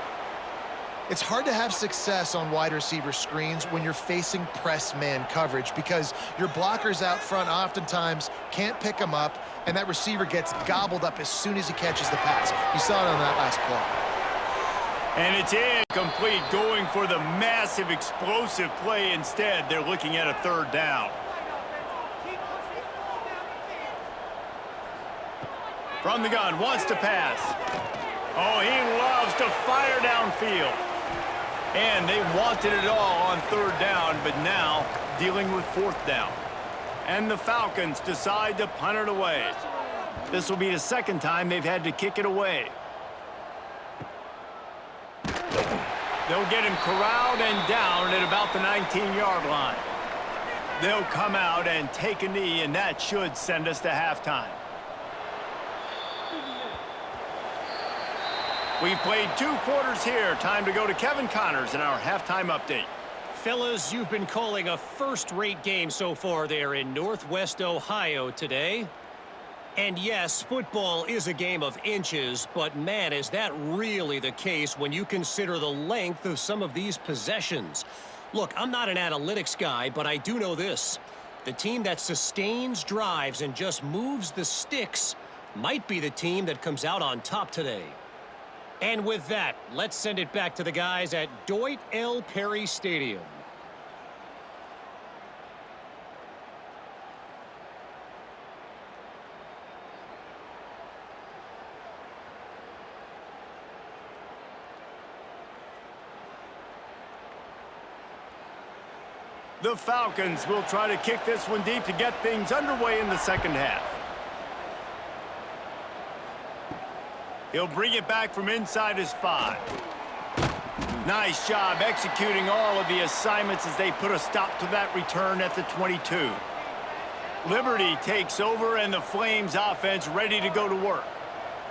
It's hard to have success on wide receiver screens when you're facing press man coverage because your blockers out front oftentimes can't pick them up, and that receiver gets gobbled up as soon as he catches the pass. You saw it on that last play. And it's incomplete, going for the massive explosive play instead. They're looking at a 3rd down. From the gun, wants to pass. Oh, he loves to fire downfield. And they wanted it all on 3rd down, but now dealing with 4th down. And the Falcons decide to punt it away. This will be the 2nd time they've had to kick it away. They'll get him corralled and down at about the 19-yard line. They'll come out and take a knee, and that should send us to halftime. We've played 2 quarters here. Time to go to Kevin Connors in our halftime update. Fellas, you've been calling a first-rate game so far there in Northwest Ohio today. And yes, football is a game of inches, but man, is that really the case when you consider the length of some of these possessions. Look, I'm not an analytics guy, but I do know this. The team that sustains drives and just moves the sticks might be the team that comes out on top today. And with that, let's send it back to the guys at Doyt L. Perry Stadium. The Falcons will try to kick this one deep to get things underway in the second half. He'll bring it back from inside his 5. Nice job executing all of the assignments as they put a stop to that return at the 22. Liberty takes over and the Flames offense ready to go to work.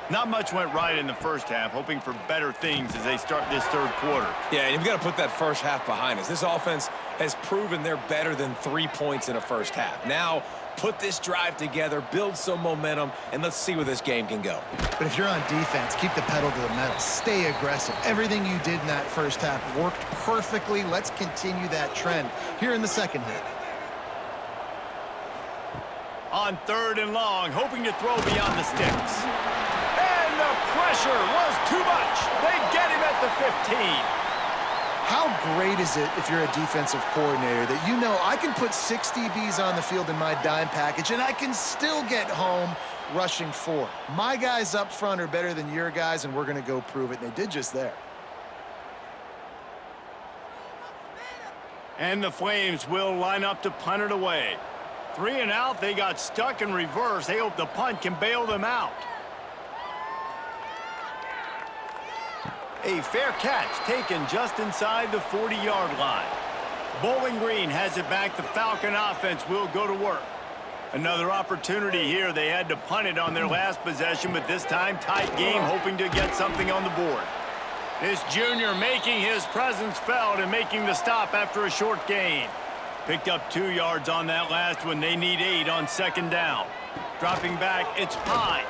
Not much went right in the first half, hoping for better things as they start this third quarter. Yeah, and you've got to put that first half behind us. This offense has proven they're better than 3 points in a first half. Now, put this drive together, build some momentum, and let's see where this game can go. But if you're on defense, keep the pedal to the metal. Stay aggressive. Everything you did in that first half worked perfectly. Let's continue that trend here in the second half. On 3rd and long, hoping to throw beyond the sticks. And the pressure was too much. They get him at the 15. How great is it if you're a defensive coordinator that you know I can put 6 DBs on the field in my dime package and I can still get home rushing 4. My guys up front are better than your guys, and we're going to go prove it. And they did just there. And the Flames will line up to punt it away. 3 and out, they got stuck in reverse. They hope the punt can bail them out. A fair catch taken just inside the 40-yard line. Bowling Green has it back. The Falcon offense will go to work. Another opportunity here. They had to punt it on their last possession, but this time tight game, hoping to get something on the board. This junior making his presence felt and making the stop after a short gain. Picked up 2 yards on that last one. They need 8 on 2nd down. Dropping back, it's Pine.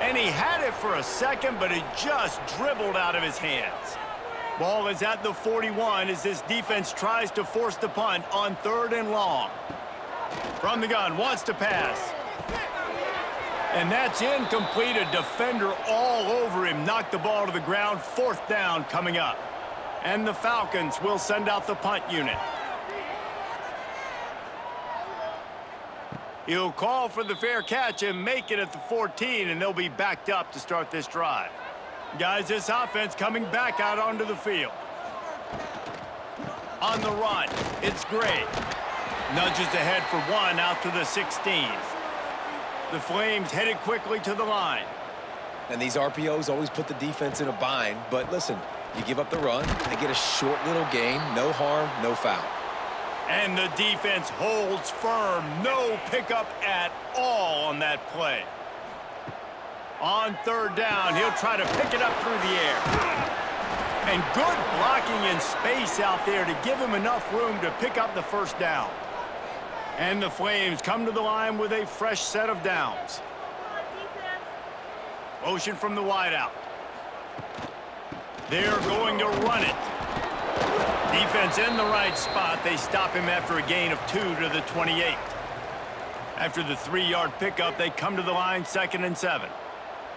And he had it for a second, but it just dribbled out of his hands. Ball is at the 41 as this defense tries to force the punt on 3rd and long. From the gun, wants to pass. And that's incomplete. A defender all over him. Knocked the ball to the ground. 4th down coming up. And the Falcons will send out the punt unit. He'll call for the fair catch and make it at the 14, and they'll be backed up to start this drive. Guys, this offense coming back out onto the field. On the run, it's Gray. Nudges ahead for 1 out to the 16. The Flames headed quickly to the line. And these RPOs always put the defense in a bind, but listen, you give up the run, they get a short little gain, no harm, no foul. And the defense holds firm. No pickup at all on that play. On 3rd down, he'll try to pick it up through the air. And good blocking in space out there to give him enough room to pick up the 1st down. And the Flames come to the line with a fresh set of downs. Motion from the wideout. They're going to run it. Defense in the right spot. They stop him after a gain of 2 to the 28. After the 3-yard pickup, they come to the line 2nd and 7.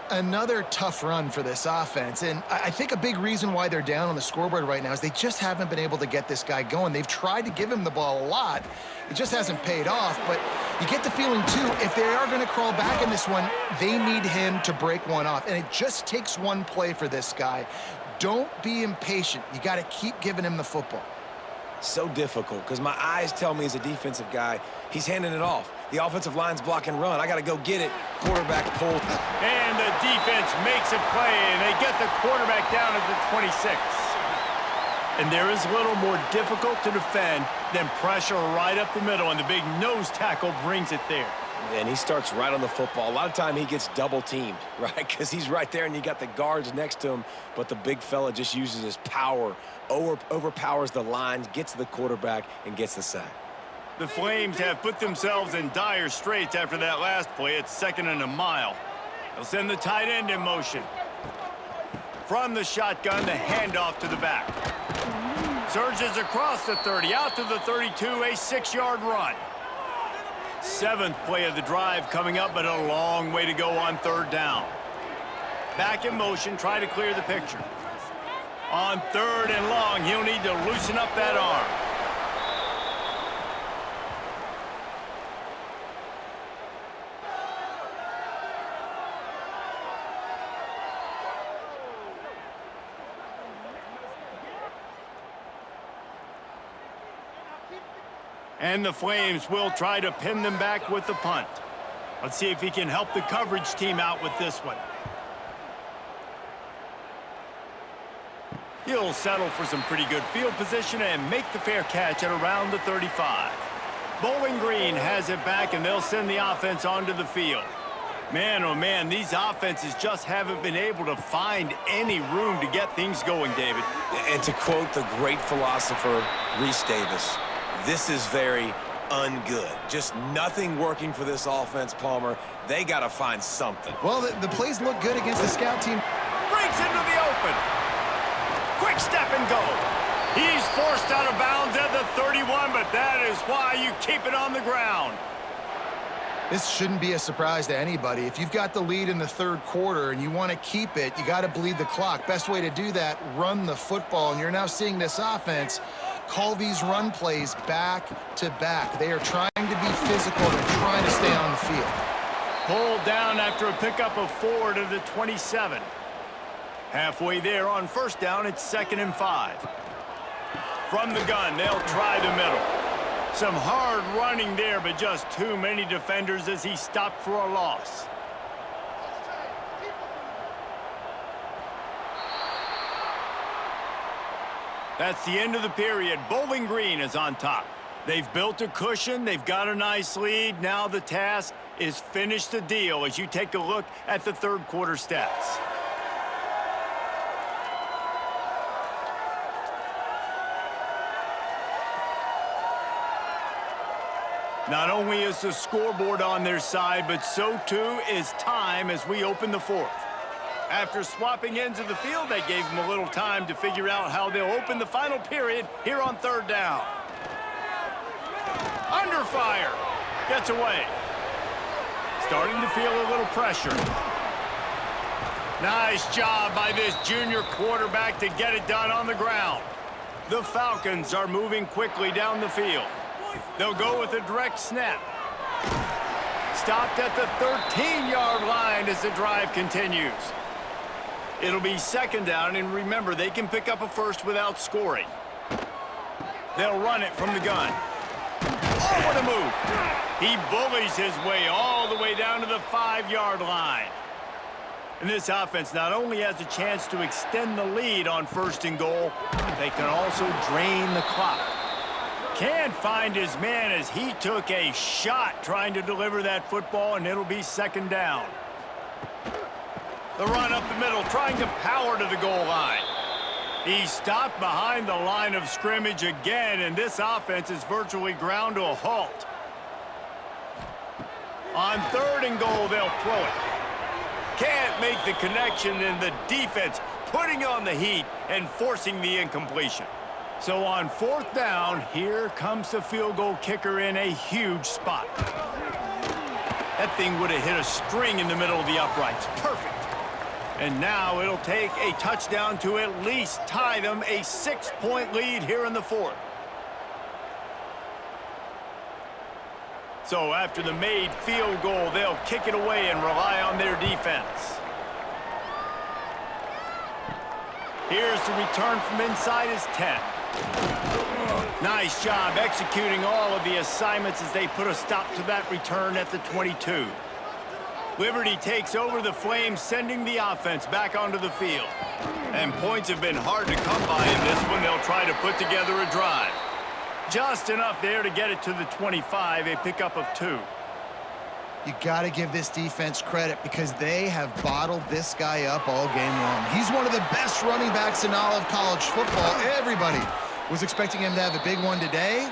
Another tough run for this offense, and I think a big reason why they're down on the scoreboard right now is they just haven't been able to get this guy going. They've tried to give him the ball a lot. It just hasn't paid off, but you get the feeling, too, if they are going to crawl back in this one, they need him to break one off, and it just takes one play for this guy. Don't be impatient. You got to keep giving him the football. So difficult because my eyes tell me as a defensive guy, he's handing it off. The offensive line's block and run. I got to go get it. Quarterback pull. And the defense makes a play, and they get the quarterback down at the 26. And there is a little more difficult to defend than pressure right up the middle, and the big nose tackle brings it there. And he starts right on the football. A lot of time he gets double teamed, right? Because he's right there and you got the guards next to him, but the big fella just uses his power, overpowers the lines, gets to the quarterback, and gets the sack. The Flames have put themselves in dire straits after that last play. It's 2nd and a mile. They'll send the tight end in motion. From the shotgun, the handoff to the back. Surges across the 30, out to the 32, a 6-yard run. 7th play of the drive coming up, but a long way to go on 3rd down. Back in motion, try to clear the picture. On 3rd and long, he'll need to loosen up that arm. And the Flames will try to pin them back with the punt. Let's see if he can help the coverage team out with this one. He'll settle for some pretty good field position and make the fair catch at around the 35. Bowling Green has it back, and they'll send the offense onto the field. Man, oh man, these offenses just haven't been able to find any room to get things going, David. And to quote the great philosopher, Reese Davis, this is very ungood. Just nothing working for this offense, Palmer. They got to find something. Well, the plays look good against the scout team. Breaks into the open. Quick step and go. He's forced out of bounds at the 31, but that is why you keep it on the ground. This shouldn't be a surprise to anybody. If you've got the lead in the 3rd quarter and you want to keep it, you got to bleed the clock. Best way to do that, run the football. And you're now seeing this offense call these run plays back to back. They are trying to be physical. They're trying to stay on the field. Pulled down after a pickup of 4 to the 27. Halfway there on 1st down, it's 2nd and 5. From the gun, they'll try the middle. Some hard running there, but just too many defenders as he stopped for a loss. That's the end of the period. Bowling Green is on top. They've built a cushion. They've got a nice lead. Now the task is finish the deal as you take a look at the 3rd quarter stats. Not only is the scoreboard on their side, but so too is time as we open the 4th. After swapping ends of the field, that gave them a little time to figure out how they'll open the final period here on 3rd down. Under fire. Gets away. Starting to feel a little pressure. Nice job by this junior quarterback to get it done on the ground. The Falcons are moving quickly down the field. They'll go with a direct snap. Stopped at the 13-yard line as the drive continues. It'll be 2nd down, and remember, they can pick up a first without scoring. They'll run it from the gun. Oh, what a move. He bullies his way all the way down to the 5-yard line. And this offense not only has a chance to extend the lead on 1st and goal, but they can also drain the clock. Can't find his man as he took a shot trying to deliver that football, and it'll be 2nd down. The run up the middle, trying to power to the goal line. He stopped behind the line of scrimmage again, and this offense is virtually ground to a halt. On 3rd and goal, they'll throw it. Can't make the connection, and the defense putting on the heat and forcing the incompletion. So on 4th down, here comes the field goal kicker in a huge spot. That thing would have hit a string in the middle of the uprights. Perfect. And now it'll take a touchdown to at least tie them a 6-point lead here in the 4th. So after the made field goal, they'll kick it away and rely on their defense. Here's the return from inside his 10. Nice job executing all of the assignments as they put a stop to that return at the 22. Liberty takes over the Flames, sending the offense back onto the field. And points have been hard to come by in this one. They'll try to put together a drive. Just enough there to get it to the 25, a pickup of 2. You got to give this defense credit because they have bottled this guy up all game long. He's one of the best running backs in all of college football. Everybody was expecting him to have a big one today.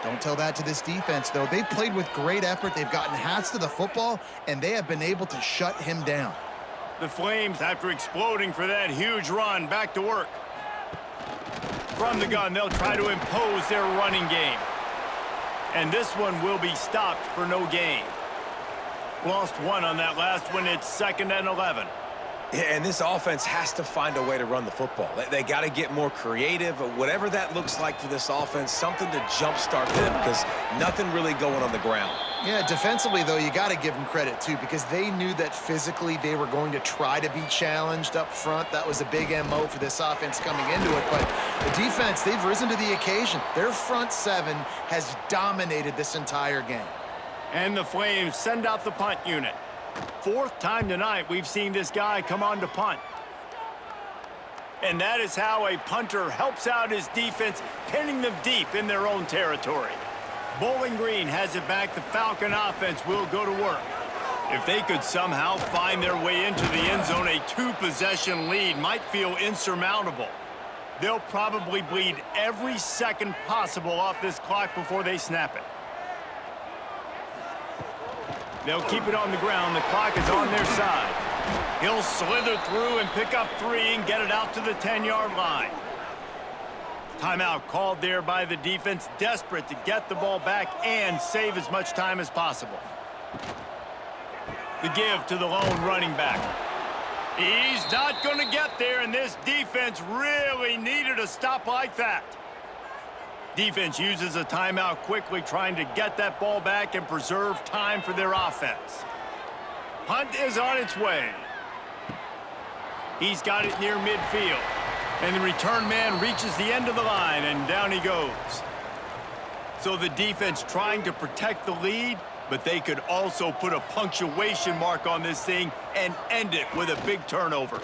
Don't tell that to this defense, though. They've played with great effort. They've gotten hats to the football, and they have been able to shut him down. The Flames, after exploding for that huge run, back to work. From the gun, they'll try to impose their running game. And this one will be stopped for no gain. Lost one on that last one. It's 2nd and 11. And this offense has to find a way to run the football. They got to get more creative, whatever that looks like for this offense, something to jumpstart them because nothing really going on the ground. Yeah, defensively, though, you got to give them credit, too, because they knew that physically they were going to try to be challenged up front. That was a big MO for this offense coming into it. But the defense, they've risen to the occasion. Their front seven has dominated this entire game. And the Flames send out the punt unit. 4th time tonight we've seen this guy come on to punt. And that is how a punter helps out his defense, pinning them deep in their own territory. Bowling Green has it back. The Falcon offense will go to work. If they could somehow find their way into the end zone, a 2-possession lead might feel insurmountable. They'll probably bleed every second possible off this clock before they snap it. They'll keep it on the ground. The clock is on their side. He'll slither through and pick up 3 and get it out to the 10-yard line. Timeout called there by the defense, desperate to get the ball back and save as much time as possible. The give to the lone running back. He's not going to get there, and this defense really needed a stop like that. Defense uses a timeout quickly, trying to get that ball back and preserve time for their offense. Punt is on its way. He's got it near midfield. And the return man reaches the end of the line, and down he goes. So the defense trying to protect the lead, but they could also put a punctuation mark on this thing and end it with a big turnover.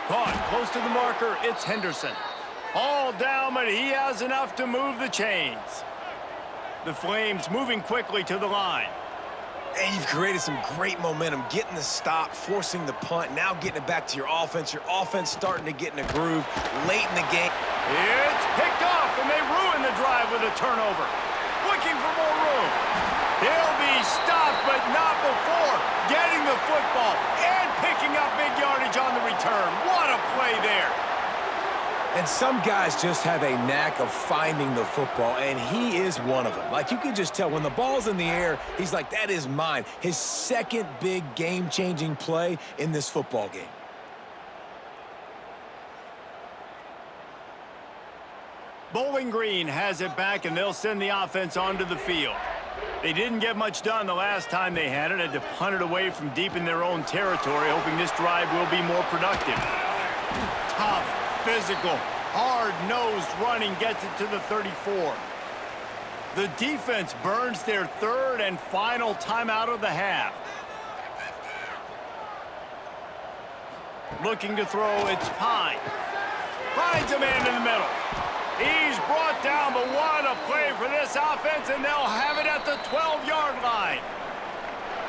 Caught close to the marker, it's Henderson. All down, but he has enough to move the chains. The Flames moving quickly to the line. And you've created some great momentum, getting the stop, forcing the punt, now getting it back to your offense. Your offense starting to get in a groove late in the game. It's picked off, and they ruin the drive with a turnover. Looking for more room. He'll be stopped, but not before getting the football and picking up big yardage on the return. What a play there. And some guys just have a knack of finding the football, and he is one of them. Like, you can just tell when the ball's in the air, he's like, that is mine. His second big game-changing play in this football game. Bowling Green has it back, and they'll send the offense onto the field. They didn't get much done the last time they had it. Had to punt it away from deep in their own territory, hoping this drive will be more productive. Tough, physical, hard-nosed running gets it to the 34. The defense burns their 3rd and final timeout of the half. Looking to throw, it's Pine. Finds a man in the middle. He's brought down, but what a play for this offense, and they'll have it at the 12-yard line.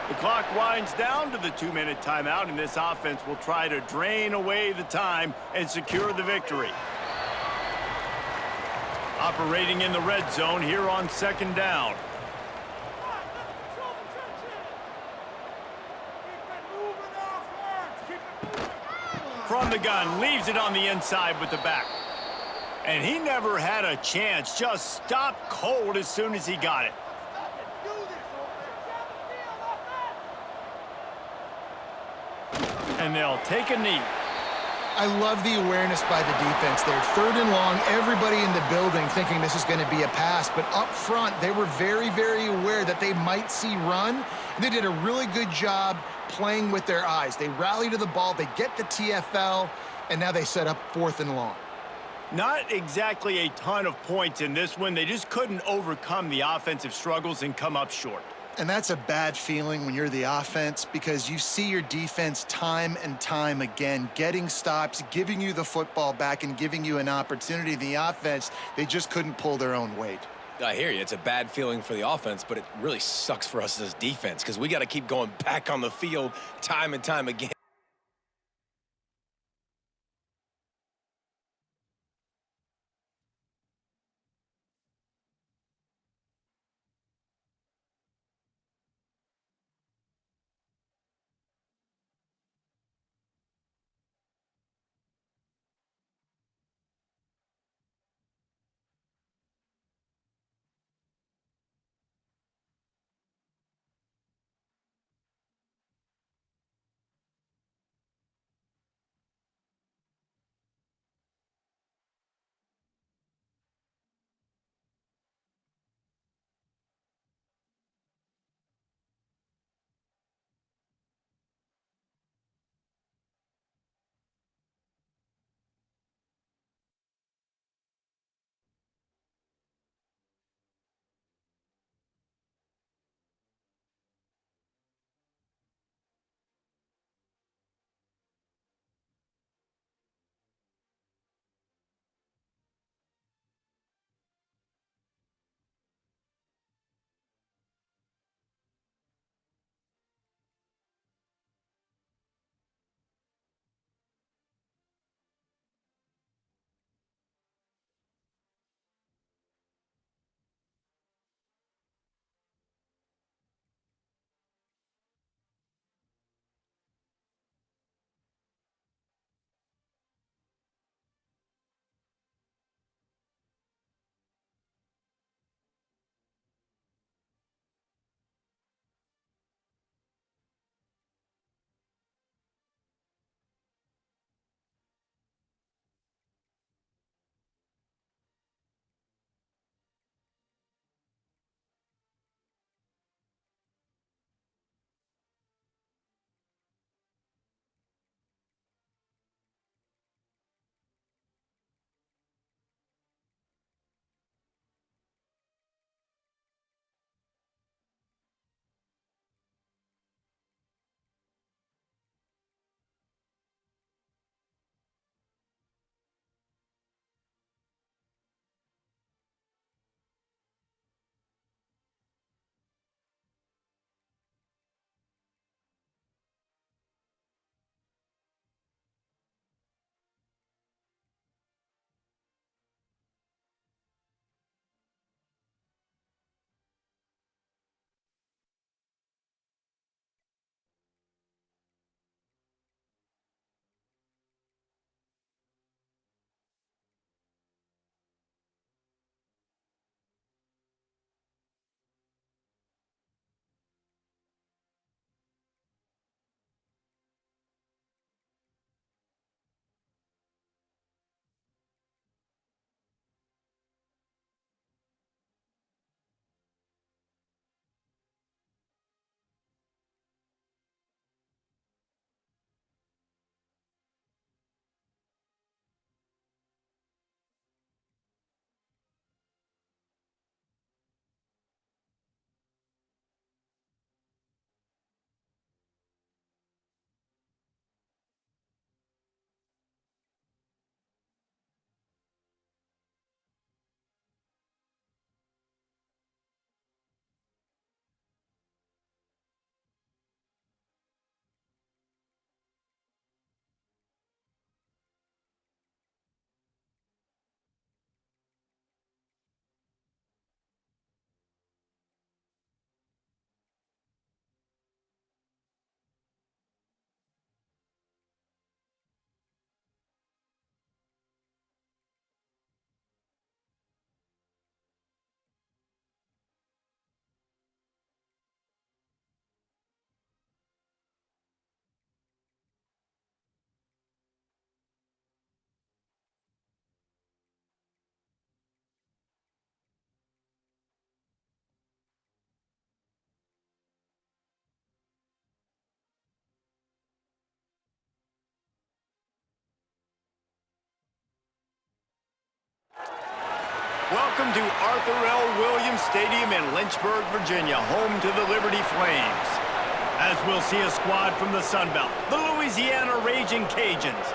The clock winds down to the 2-minute timeout, and this offense will try to drain away the time and secure the victory. Operating in the red zone here on 2nd down. From the gun, leaves it on the inside with the back. And he never had a chance, just stopped cold as soon as he got it. And they'll take a knee. I love the awareness by the defense there. 3rd and long, everybody in the building thinking this is going to be a pass. But up front, they were very, very aware that they might see run. And they did a really good job playing with their eyes. They rally to the ball, they get the TFL, and now they set up 4th and long. Not exactly a ton of points in this one. They just couldn't overcome the offensive struggles and come up short. And that's a bad feeling when you're the offense because you see your defense time and time again getting stops, giving you the football back, and giving you an opportunity. The offense, they just couldn't pull their own weight. I hear you. It's a bad feeling for the offense, but it really sucks for us as defense because we got to keep going back on the field time and time again. Welcome to Arthur L. Williams Stadium in Lynchburg, Virginia, home to the Liberty Flames. As we'll see a squad from the Sun Belt, the Louisiana Raging Cajuns,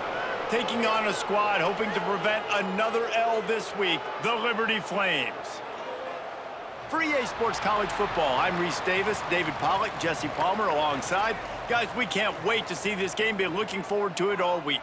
taking on a squad hoping to prevent another L this week, the Liberty Flames. For EA Sports College Football, I'm Reese Davis, David Pollack, Jesse Palmer alongside. Guys, we can't wait to see this game. Been looking forward to it all week.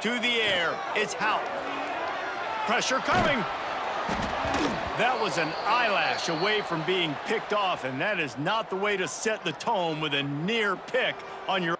To the air, it's Houck. Pressure coming. That was an eyelash away from being picked off, and that is not the way to set the tone with a near pick on your